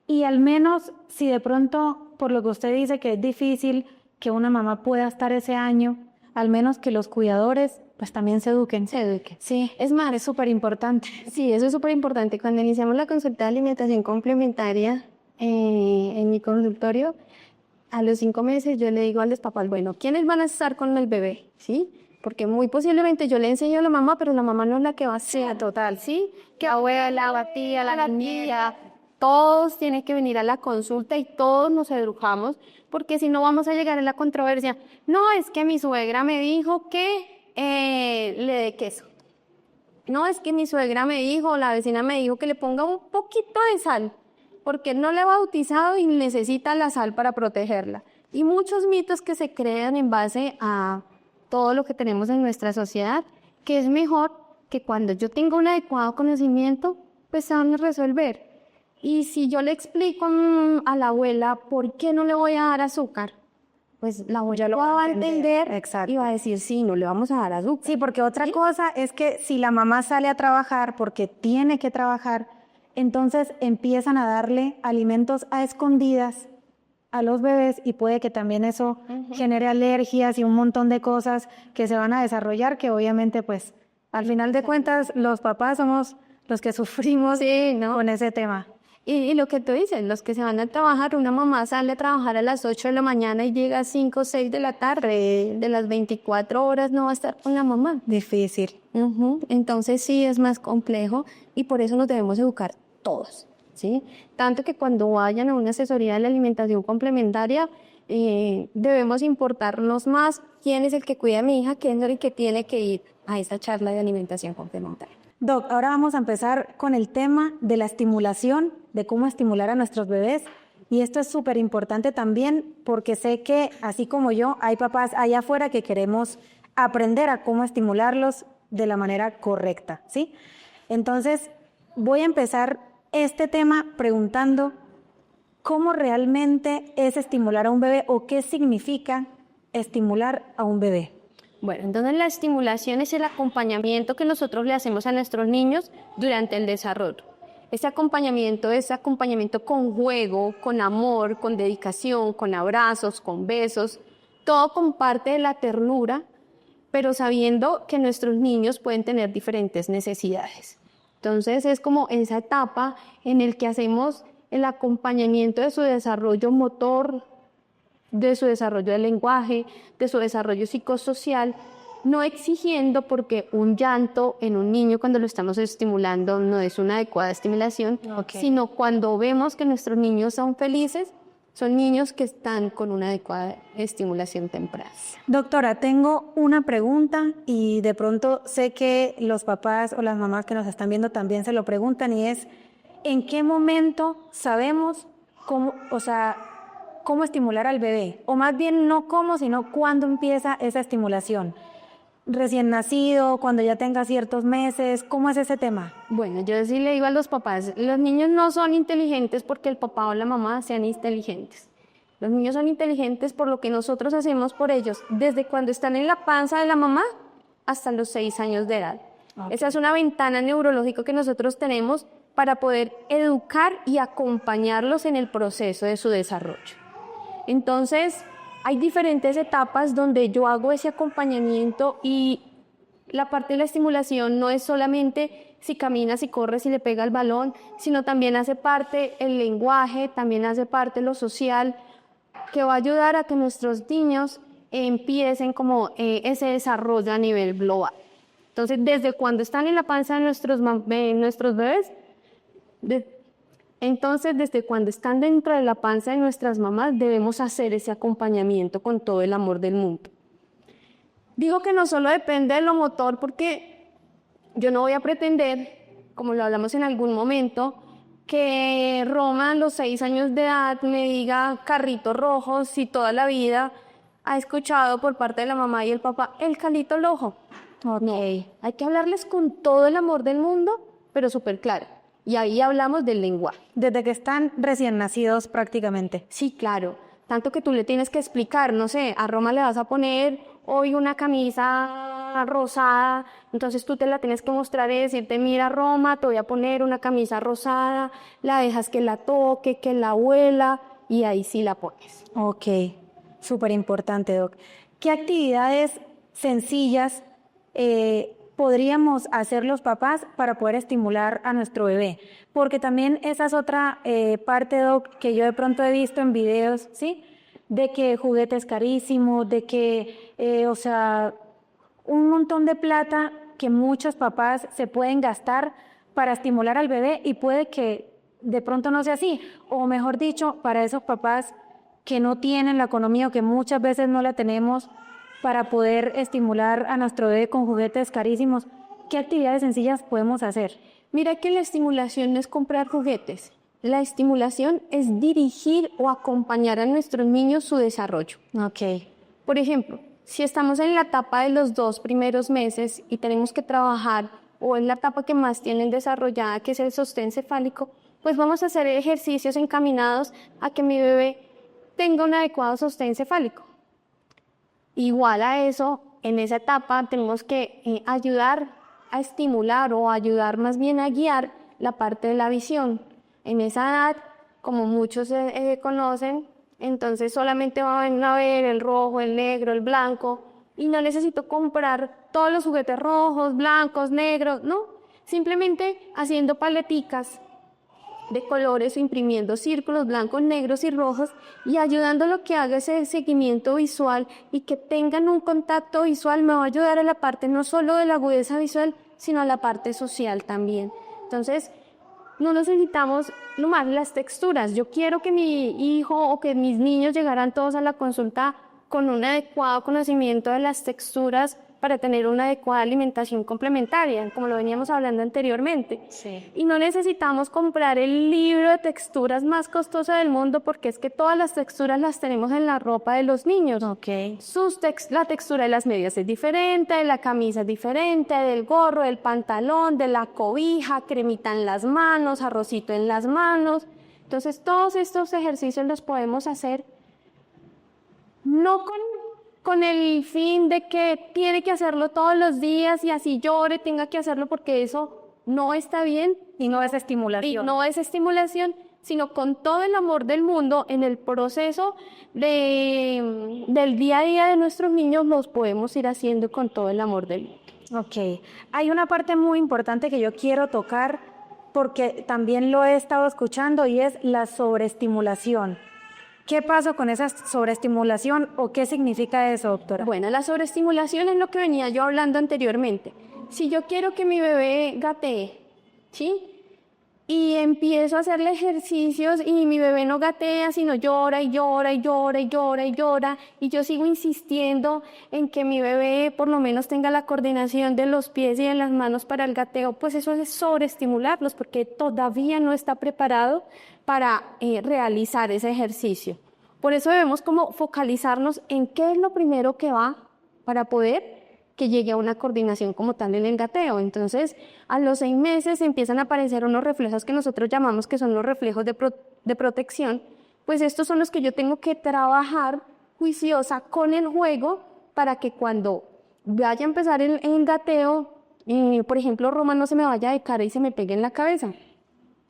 Y al menos si de pronto, por lo que usted dice que es difícil que una mamá pueda estar ese año, al menos que los cuidadores pues también se eduquen. Se eduquen. Sí, es más, es súper importante. Sí, eso es súper importante. Cuando iniciamos la consulta de alimentación complementaria en mi consultorio, a los 5 meses yo le digo a los papás, bueno, ¿quiénes van a estar con el bebé? ¿Sí? Porque muy posiblemente yo le enseño a la mamá, pero la mamá no es la que va a ser. Sí, total. ¿Sí? Que abuela, la tía, la niña, todos tienen que venir a la consulta y todos nos educamos, porque si no vamos a llegar a la controversia. No, es que mi suegra me dijo que le dé queso. No, es que mi suegra me dijo, la vecina me dijo que le ponga un poquito de sal, porque no le he bautizado y necesita la sal para protegerla. Y muchos mitos que se crean en base a todo lo que tenemos en nuestra sociedad, que es mejor que cuando yo tenga un adecuado conocimiento, pues se van a resolver. Y si yo le explico a la abuela por qué no le voy a dar azúcar, pues la abuela lo va a entender. Exacto. Y va a decir, sí, no le vamos a dar azúcar. Sí, porque otra cosa es que si la mamá sale a trabajar porque tiene que trabajar, entonces empiezan a darle alimentos a escondidas a los bebés y puede que también eso genere alergias y un montón de cosas que se van a desarrollar que obviamente pues al final de cuentas los papás somos los que sufrimos con ese tema. Y lo que tú dices, los que se van a trabajar, una mamá sale a trabajar a las 8 de la mañana y llega a 5 o 6 de la tarde, de las 24 horas no va a estar con la mamá. Difícil. Entonces sí es más complejo y por eso nos debemos educar todos, ¿sí? Tanto que cuando vayan a una asesoría de la alimentación complementaria, debemos importarnos más quién es el que cuida a mi hija, quién es el que tiene que ir a esa charla de alimentación complementaria. Doc, ahora vamos a empezar con el tema de la estimulación, de cómo estimular a nuestros bebés. Y esto es súper importante también porque sé que, así como yo, hay papás allá afuera que queremos aprender a cómo estimularlos de la manera correcta, ¿sí? Entonces, voy a empezar este tema preguntando cómo realmente es estimular a un bebé o qué significa estimular a un bebé. Bueno, entonces la estimulación es el acompañamiento que nosotros le hacemos a nuestros niños durante el desarrollo. Ese acompañamiento es acompañamiento con juego, con amor, con dedicación, con abrazos, con besos, todo con parte de la ternura, pero sabiendo que nuestros niños pueden tener diferentes necesidades. Entonces es como esa etapa en la que hacemos el acompañamiento de su desarrollo motor, de su desarrollo del lenguaje, de su desarrollo psicosocial, no exigiendo porque un llanto en un niño cuando lo estamos estimulando no es una adecuada estimulación, sino cuando vemos que nuestros niños son felices, son niños que están con una adecuada estimulación temprana. Doctora, tengo una pregunta y de pronto sé que los papás o las mamás que nos están viendo también se lo preguntan y es, ¿en qué momento sabemos cómo estimular al bebé? O más bien no cómo, sino cuándo empieza esa estimulación. ¿Recién nacido, cuando ya tenga ciertos meses? ¿Cómo es ese tema? Bueno, yo sí le digo a los papás, los niños no son inteligentes porque el papá o la mamá sean inteligentes. Los niños son inteligentes por lo que nosotros hacemos por ellos, desde cuando están en la panza de la mamá hasta los 6 años de edad. Esa es una ventana neurológica que nosotros tenemos para poder educar y acompañarlos en el proceso de su desarrollo. Entonces, hay diferentes etapas donde yo hago ese acompañamiento y la parte de la estimulación no es solamente si camina, si corre, si le pega el balón, sino también hace parte el lenguaje, también hace parte lo social, que va a ayudar a que nuestros niños empiecen como ese desarrollo a nivel global. Entonces, desde cuando están en la panza de nuestros bebés, entonces desde cuando están dentro de la panza de nuestras mamás, debemos hacer ese acompañamiento con todo el amor del mundo. Digo que no solo depende de lo motor, porque yo no voy a pretender, como lo hablamos en algún momento, que Roma a los 6 años de edad me diga carritos rojos si toda la vida ha escuchado por parte de la mamá y el papá el calito rojo. No, hay que hablarles con todo el amor del mundo, pero súper claro. Y ahí hablamos del lenguaje. Desde que están recién nacidos prácticamente. Sí, claro. Tanto que tú le tienes que explicar, no sé, a Roma le vas a poner hoy una camisa rosada, entonces tú te la tienes que mostrar y decirte, mira Roma, te voy a poner una camisa rosada, la dejas que la toque, que la huela, y ahí sí la pones. Ok, súper importante, Doc. ¿Qué actividades sencillas podríamos hacer los papás para poder estimular a nuestro bebé? Porque también esa es otra parte, Doc, que yo de pronto he visto en videos, ¿sí? De que juguetes carísimos, de que, un montón de plata que muchos papás se pueden gastar para estimular al bebé y puede que de pronto no sea así. O mejor dicho, para esos papás que no tienen la economía o que muchas veces no la tenemos para poder estimular a nuestro bebé con juguetes carísimos, ¿qué actividades sencillas podemos hacer? Mira que la estimulación no es comprar juguetes. La estimulación es dirigir o acompañar a nuestros niños su desarrollo. Ok. Por ejemplo, si estamos en la etapa de los 2 primeros meses y tenemos que trabajar, o en la etapa que más tienen desarrollada, que es el sostén cefálico, pues vamos a hacer ejercicios encaminados a que mi bebé tenga un adecuado sostén cefálico. Igual a eso, en esa etapa tenemos que ayudar a estimular o ayudar más bien a guiar la parte de la visión. En esa edad, como muchos conocen, entonces solamente van a ver el rojo, el negro, el blanco, y no necesito comprar todos los juguetes rojos, blancos, negros, no, simplemente haciendo paleticas de colores, imprimiendo círculos blancos, negros y rojos y ayudando a lo que haga ese seguimiento visual y que tengan un contacto visual, me va a ayudar a la parte no solo de la agudeza visual, sino a la parte social también. Entonces, no necesitamos nomás las texturas. Yo quiero que mi hijo o que mis niños llegaran todos a la consulta con un adecuado conocimiento de las texturas para tener una adecuada alimentación complementaria, como lo veníamos hablando anteriormente. Sí. Y no necesitamos comprar el libro de texturas más costoso del mundo, porque es que todas las texturas las tenemos en la ropa de los niños. Okay. La textura de las medias es diferente, de la camisa es diferente, del gorro, del pantalón, de la cobija, cremita en las manos, arrocito en las manos. Entonces todos estos ejercicios los podemos hacer no con el fin de que tiene que hacerlo todos los días y así llore, tenga que hacerlo, porque eso no está bien. Y no es estimulación. Y no es estimulación, sino con todo el amor del mundo en el proceso del día a día de nuestros niños los podemos ir haciendo con todo el amor del mundo. Ok. Hay una parte muy importante que yo quiero tocar porque también lo he estado escuchando y es la sobreestimulación. ¿Qué pasa con esa sobreestimulación o qué significa eso, doctora? Bueno, la sobreestimulación es lo que venía yo hablando anteriormente. Si yo quiero que mi bebé gatee, ¿sí? Y empiezo a hacerle ejercicios y mi bebé no gatea, sino llora y llora y llora y llora y llora, y yo sigo insistiendo en que mi bebé por lo menos tenga la coordinación de los pies y de las manos para el gateo, pues eso es sobreestimularlos porque todavía no está preparado para realizar ese ejercicio. Por eso debemos como focalizarnos en qué es lo primero que va para poder que llegue a una coordinación como tal en el gateo. Entonces, a los 6 meses empiezan a aparecer unos reflejos que nosotros llamamos que son los reflejos de protección, pues estos son los que yo tengo que trabajar juiciosa con el juego para que cuando vaya a empezar el gateo, por ejemplo, Roma no se me vaya de cara y se me pegue en la cabeza,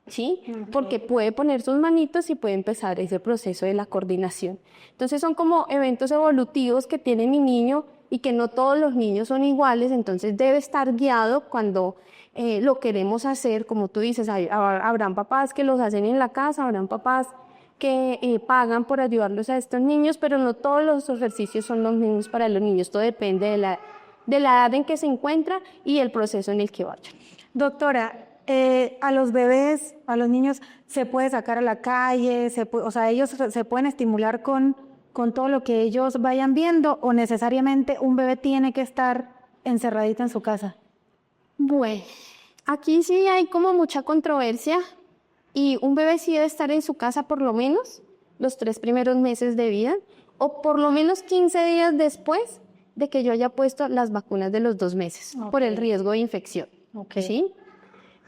¿sí? Porque puede poner sus manitos y puede empezar ese proceso de la coordinación. Entonces son como eventos evolutivos que tiene mi niño y que no todos los niños son iguales, entonces debe estar guiado cuando lo queremos hacer, como tú dices, habrán papás que los hacen en la casa, habrán papás que pagan por ayudarlos a estos niños, pero no todos los ejercicios son los mismos para los niños, todo depende de la edad en que se encuentra y el proceso en el que vayan. Doctora, a los bebés, a los niños, ¿se puede sacar a la calle? O sea, ellos se pueden estimular con todo lo que ellos vayan viendo, o necesariamente un bebé tiene que estar encerradito en su casa. Bueno, aquí sí hay como mucha controversia y un bebé sí debe estar en su casa por lo menos los 3 primeros meses de vida o por lo menos 15 días después de que yo haya puesto las vacunas de los 2 meses por el riesgo de infección. ¿Sí?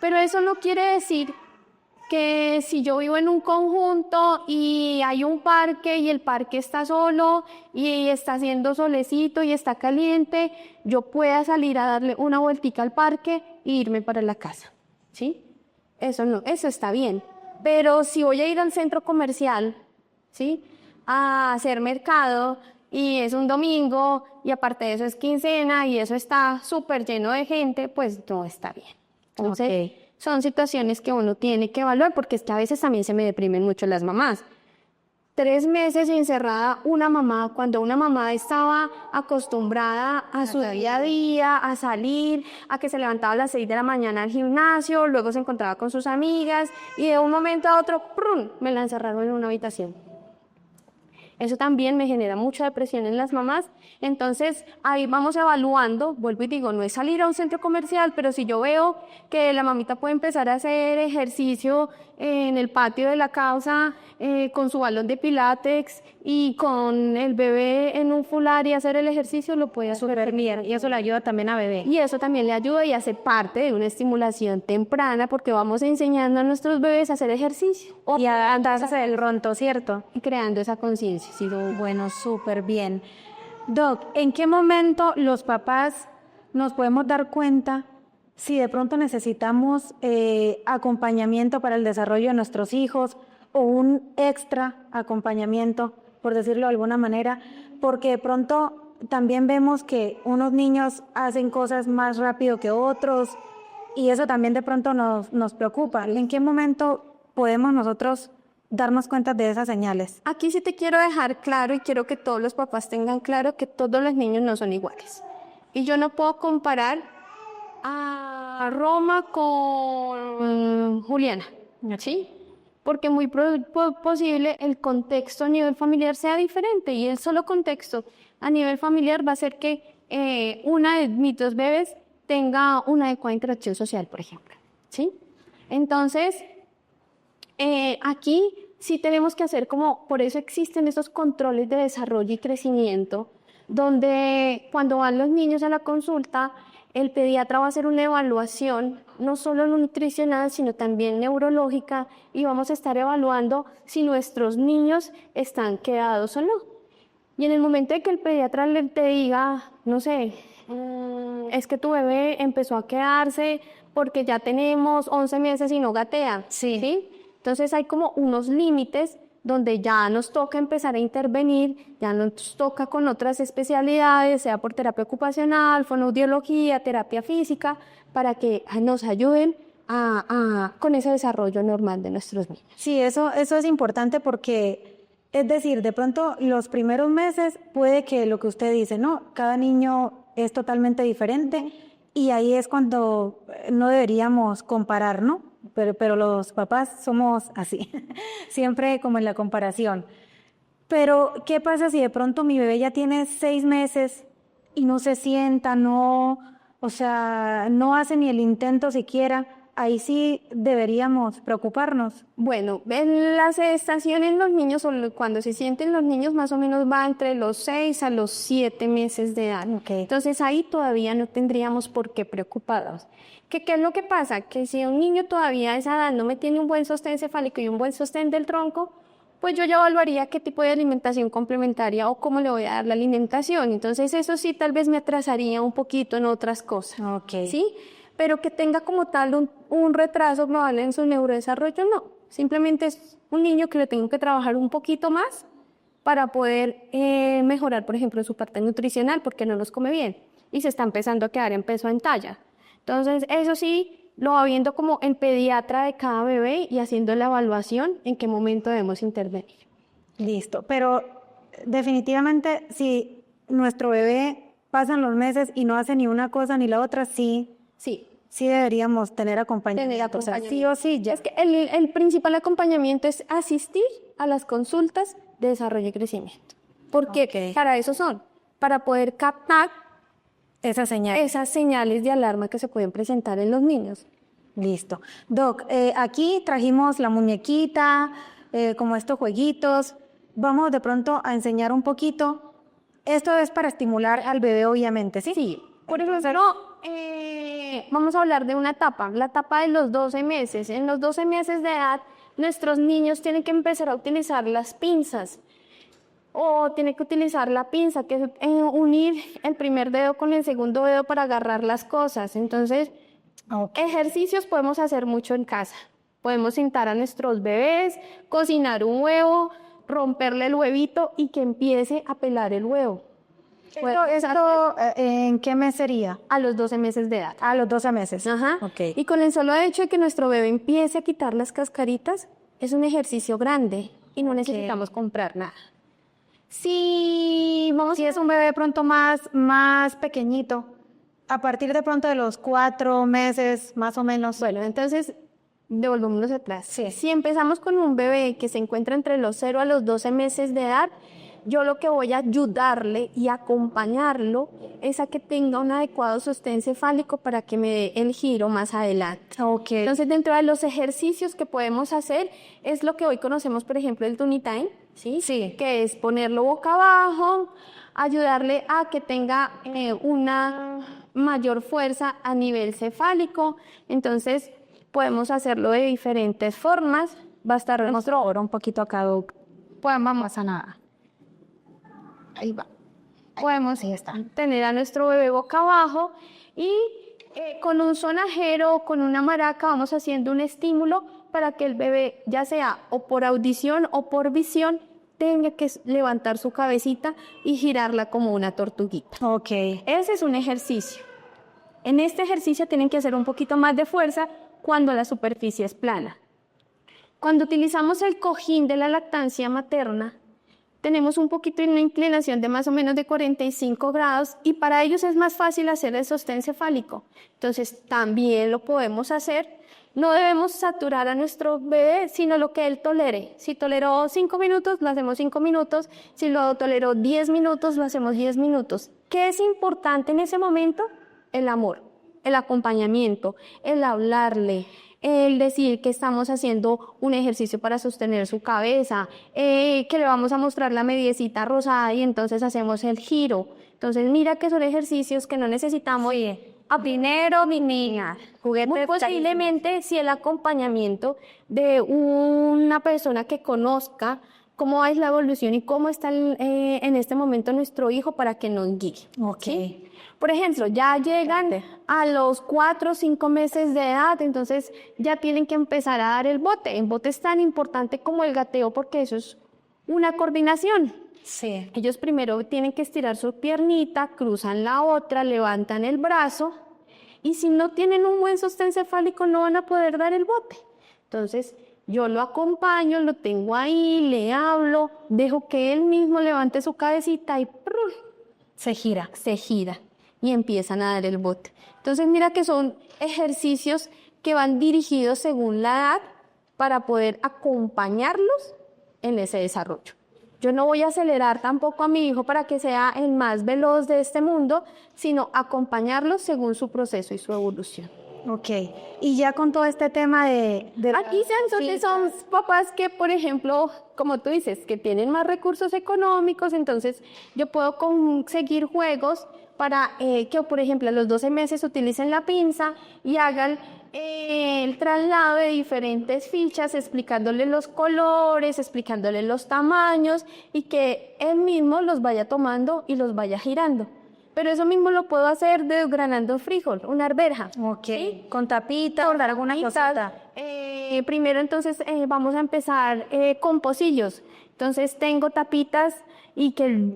Pero eso no quiere decir que si yo vivo en un conjunto y hay un parque y el parque está solo y está haciendo solecito y está caliente, yo pueda salir a darle una vueltica al parque e irme para la casa, ¿sí? Eso no, eso está bien. Pero si voy a ir al centro comercial, ¿sí? A hacer mercado y es un domingo y aparte de eso es quincena y eso está súper lleno de gente, pues no está bien. Entonces, son situaciones que uno tiene que evaluar porque es que a veces también se me deprimen mucho las mamás. 3 meses encerrada una mamá, cuando una mamá estaba acostumbrada a su día a día, a salir, a que se levantaba a las 6 de la mañana al gimnasio, luego se encontraba con sus amigas y de un momento a otro, ¡prum!, me la encerraron en una habitación. Eso también me genera mucha depresión en las mamás. Entonces, ahí vamos evaluando, vuelvo y digo, no es salir a un centro comercial, pero si yo veo que la mamita puede empezar a hacer ejercicio en el patio de la casa con su balón de pilates y con el bebé en un fular y hacer el ejercicio, lo puede hacer. Súper bien, y eso le ayuda también a bebé. Y eso también le ayuda y hace parte de una estimulación temprana porque vamos enseñando a nuestros bebés a hacer ejercicio. Y a andarse del ronto, ¿cierto? Y creando esa conciencia. ¿Sí? Bueno, súper bien. Doc, ¿en qué momento los papás nos podemos dar cuenta si de pronto necesitamos acompañamiento para el desarrollo de nuestros hijos o un extra acompañamiento, por decirlo de alguna manera? Porque de pronto también vemos que unos niños hacen cosas más rápido que otros y eso también de pronto nos preocupa. ¿En qué momento podemos nosotros darnos cuenta de esas señales? Aquí sí te quiero dejar claro y quiero que todos los papás tengan claro que todos los niños no son iguales. Y yo no puedo comparar a Roma con Juliana, ¿sí? Porque muy posible el contexto a nivel familiar sea diferente y el solo contexto a nivel familiar va a hacer que una de mis 2 bebés tenga una adecuada interacción social, por ejemplo, ¿sí? Entonces, aquí sí tenemos que hacer por eso existen esos controles de desarrollo y crecimiento, donde cuando van los niños a la consulta, el pediatra va a hacer una evaluación, no solo nutricional, sino también neurológica, y vamos a estar evaluando si nuestros niños están quedados o no. Y en el momento de que el pediatra te diga, no sé, es que tu bebé empezó a quedarse porque ya tenemos 11 meses y no gatea, ¿sí? Entonces hay como unos límites donde ya nos toca empezar a intervenir, ya nos toca con otras especialidades, sea por terapia ocupacional, fonoaudiología, terapia física, para que nos ayuden con ese desarrollo normal de nuestros niños. Sí, eso es importante porque, es decir, de pronto los primeros meses puede que lo que usted dice, ¿no? Cada niño es totalmente diferente y ahí es cuando no deberíamos comparar, ¿no? Pero los papás somos así, siempre como en la comparación. Pero, ¿qué pasa si de pronto mi bebé ya tiene 6 meses y no se sienta, o sea, no hace ni el intento siquiera? Ahí sí deberíamos preocuparnos. Bueno, en las estaciones los niños, o cuando se sienten los niños, más o menos va entre los 6 a los 7 meses de edad. Okay. Entonces ahí todavía no tendríamos por qué preocuparnos. ¿Qué es lo que pasa? Que si un niño todavía a esa edad no me tiene un buen sostén cefálico y un buen sostén del tronco, pues yo ya evaluaría qué tipo de alimentación complementaria o cómo le voy a dar la alimentación. Entonces eso sí tal vez me atrasaría un poquito en otras cosas. Okay. ¿Sí? Pero que tenga como tal un retraso global en su neurodesarrollo, no. Simplemente es un niño que le tengo que trabajar un poquito más para poder mejorar, por ejemplo, su parte nutricional porque no los come bien y se está empezando a quedar en peso en talla. Entonces, eso sí, lo va viendo como el pediatra de cada bebé y haciendo la evaluación en qué momento debemos intervenir. Listo, pero definitivamente si nuestro bebé pasan los meses y no hace ni una cosa ni la otra, sí deberíamos tener acompañamiento. O sea, sí o sí. Ya. Es que el principal acompañamiento es asistir a las consultas de desarrollo y crecimiento. Porque para eso son, para poder captar esas señales de alarma que se pueden presentar en los niños. Listo. Doc, aquí trajimos la muñequita, como estos jueguitos. Vamos de pronto a enseñar un poquito. Esto es para estimular al bebé, obviamente, ¿sí? Sí. Por ejemplo, vamos a hablar de una etapa, la etapa de los 12 meses. En los 12 meses de edad, nuestros niños tienen que empezar a utilizar las pinzas. O tienen que utilizar la pinza, que es unir el primer dedo con el segundo dedo para agarrar las cosas. Entonces, ejercicios podemos hacer mucho en casa. Podemos sentar a nuestros bebés, cocinar un huevo, romperle el huevito y que empiece a pelar el huevo. ¿Esto en qué mes sería? A los 12 meses de edad. A los 12 meses. Ajá. Okay. Y con el solo hecho de que nuestro bebé empiece a quitar las cascaritas, es un ejercicio grande y no necesitamos comprar nada. Si es un bebé de pronto más pequeñito, a partir de pronto de los 4 meses, más o menos. Bueno, entonces, devolvámonos atrás. Sí. Si empezamos con un bebé que se encuentra entre los 0 a los 12 meses de edad, yo lo que voy a ayudarle y acompañarlo es a que tenga un adecuado sostén encefálico para que me dé el giro más adelante. Okay. Entonces, dentro de los ejercicios que podemos hacer, es lo que hoy conocemos, por ejemplo, el tummy time, ¿sí? Que es ponerlo boca abajo, ayudarle a que tenga una mayor fuerza a nivel cefálico. Entonces, podemos hacerlo de diferentes formas. Va a estar nuestro ahora un poquito acá, Doc. Vamos, pasa nada. Ahí va. Podemos tener a nuestro bebé boca abajo y con un sonajero o con una maraca vamos haciendo un estímulo para que el bebé, ya sea o por audición o por visión, tenga que levantar su cabecita y girarla como una tortuguita. Ese es un ejercicio. En este ejercicio tienen que hacer un poquito más de fuerza cuando la superficie es plana. Cuando utilizamos el cojín de la lactancia materna, tenemos un poquito de una inclinación de más o menos de 45 grados y para ellos es más fácil hacer el sostén cefálico. Entonces también lo podemos hacer. No debemos saturar a nuestro bebé, sino lo que él tolere. Si toleró 5 minutos, lo hacemos 5 minutos. Si lo toleró 10 minutos, lo hacemos 10 minutos. ¿Qué es importante en ese momento? El amor, el acompañamiento, el hablarle, el decir que estamos haciendo un ejercicio para sostener su cabeza, que le vamos a mostrar la mediecita rosada y entonces hacemos el giro. Entonces mira que son ejercicios que no necesitamos a dinero ni niña. Muy posiblemente si el acompañamiento de una persona que conozca cómo es la evolución y cómo está en este momento nuestro hijo para que nos guíe. ¿Sí? Por ejemplo, ya llegan a los 4 o 5 meses de edad, entonces ya tienen que empezar a dar el bote. El bote es tan importante como el gateo porque eso es una coordinación. Sí. Ellos primero tienen que estirar su piernita, cruzan la otra, levantan el brazo y si no tienen un buen sostén cefálico no van a poder dar el bote. Entonces yo lo acompaño, lo tengo ahí, le hablo, dejo que él mismo levante su cabecita y ¡prr! Se gira y empiezan a dar el bote. Entonces mira que son ejercicios que van dirigidos según la edad para poder acompañarlos en ese desarrollo. Yo no voy a acelerar tampoco a mi hijo para que sea el más veloz de este mundo, sino acompañarlos según su proceso y su evolución. Y ya con todo este tema de Aquí son papás que, por ejemplo, como tú dices, que tienen más recursos económicos, entonces yo puedo conseguir juegos para que, por ejemplo, a los 12 meses utilicen la pinza y hagan el traslado de diferentes fichas, explicándole los colores, explicándole los tamaños y que él mismo los vaya tomando y los vaya girando. Pero eso mismo lo puedo hacer desgranando frijol, una arveja. ¿Sí? Con tapita, o alguna cosita. Primero entonces vamos a empezar con pocillos. Entonces tengo tapitas y que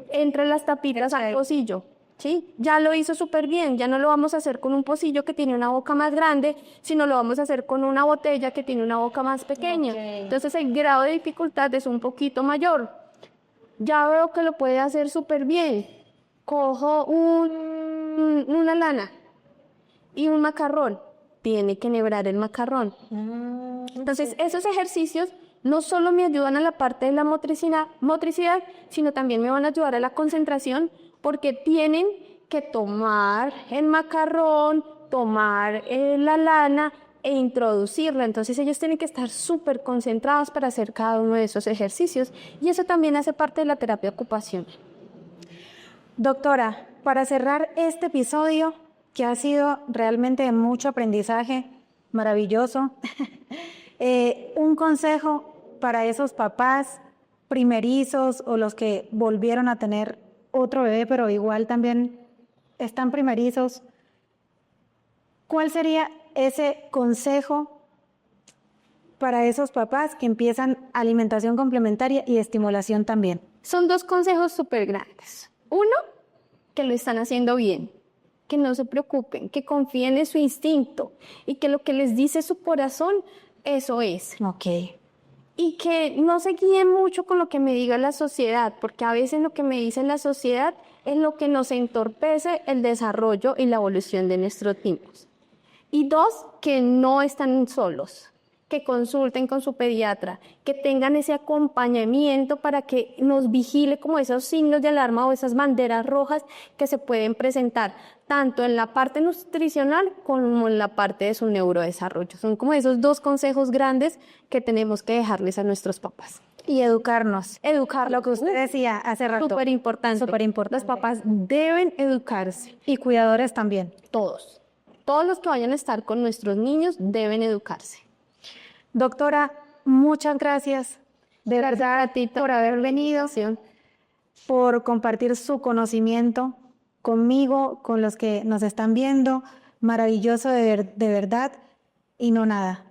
entre las tapitas al pocillo. ¿sí? Ya lo hizo súper bien, ya no lo vamos a hacer con un pocillo que tiene una boca más grande, sino lo vamos a hacer con una botella que tiene una boca más pequeña. Entonces el grado de dificultad es un poquito mayor. Ya veo que lo puede hacer súper bien. Cojo una lana y un macarrón. Tiene que enhebrar el macarrón. Entonces esos ejercicios no solo me ayudan a la parte de la motricidad, sino también me van a ayudar a la concentración, porque tienen que tomar el macarrón, tomar la lana e introducirla. Entonces ellos tienen que estar súper concentrados para hacer cada uno de esos ejercicios, y eso también hace parte de la terapia ocupacional. Doctora, para cerrar este episodio, que ha sido realmente de mucho aprendizaje, maravilloso, un consejo para esos papás primerizos o los que volvieron a tener otro bebé, pero igual también están primerizos. ¿Cuál sería ese consejo para esos papás que empiezan alimentación complementaria y estimulación también? Son 2 consejos súper grandes. Uno, que lo están haciendo bien, que no se preocupen, que confíen en su instinto y que lo que les dice su corazón, eso es. Ok. Y que no se guíen mucho con lo que me diga la sociedad, porque a veces lo que me dice la sociedad es lo que nos entorpece el desarrollo y la evolución de nuestros niños. Y 2, que no están solos, que consulten con su pediatra, que tengan ese acompañamiento para que nos vigile como esos signos de alarma o esas banderas rojas que se pueden presentar tanto en la parte nutricional como en la parte de su neurodesarrollo. Son como esos 2 consejos grandes que tenemos que dejarles a nuestros papás. Y educarnos. Educarlos. Lo que usted decía hace rato. Súper importante. Súper importante. Los papás deben educarse. Y cuidadores también. Todos. Todos los que vayan a estar con nuestros niños deben educarse. Doctora, muchas gracias de verdad a ti por haber venido, por compartir su conocimiento conmigo, con los que nos están viendo. Maravilloso de verdad. Y no nada.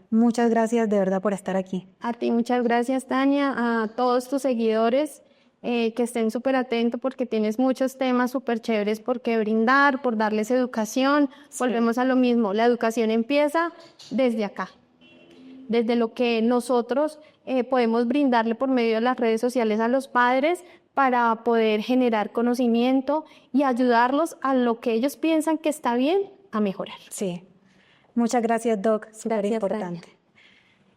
Muchas gracias de verdad por estar aquí. A ti muchas gracias, Tania, a todos tus seguidores, que estén súper atentos porque tienes muchos temas súper chéveres por qué brindar, por darles educación. Sí. Volvemos a lo mismo, la educación empieza desde acá, desde lo que nosotros podemos brindarle por medio de las redes sociales a los padres para poder generar conocimiento y ayudarlos a lo que ellos piensan que está bien a mejorar. Sí. Muchas gracias, Doc. Súper importante. Tania.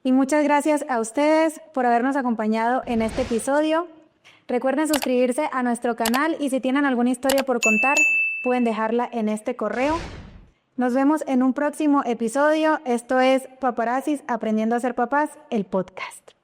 Y muchas gracias a ustedes por habernos acompañado en este episodio. Recuerden suscribirse a nuestro canal y si tienen alguna historia por contar, pueden dejarla en este correo. Nos vemos en un próximo episodio. Esto es Paparazzis, Aprendiendo a ser papás, el podcast.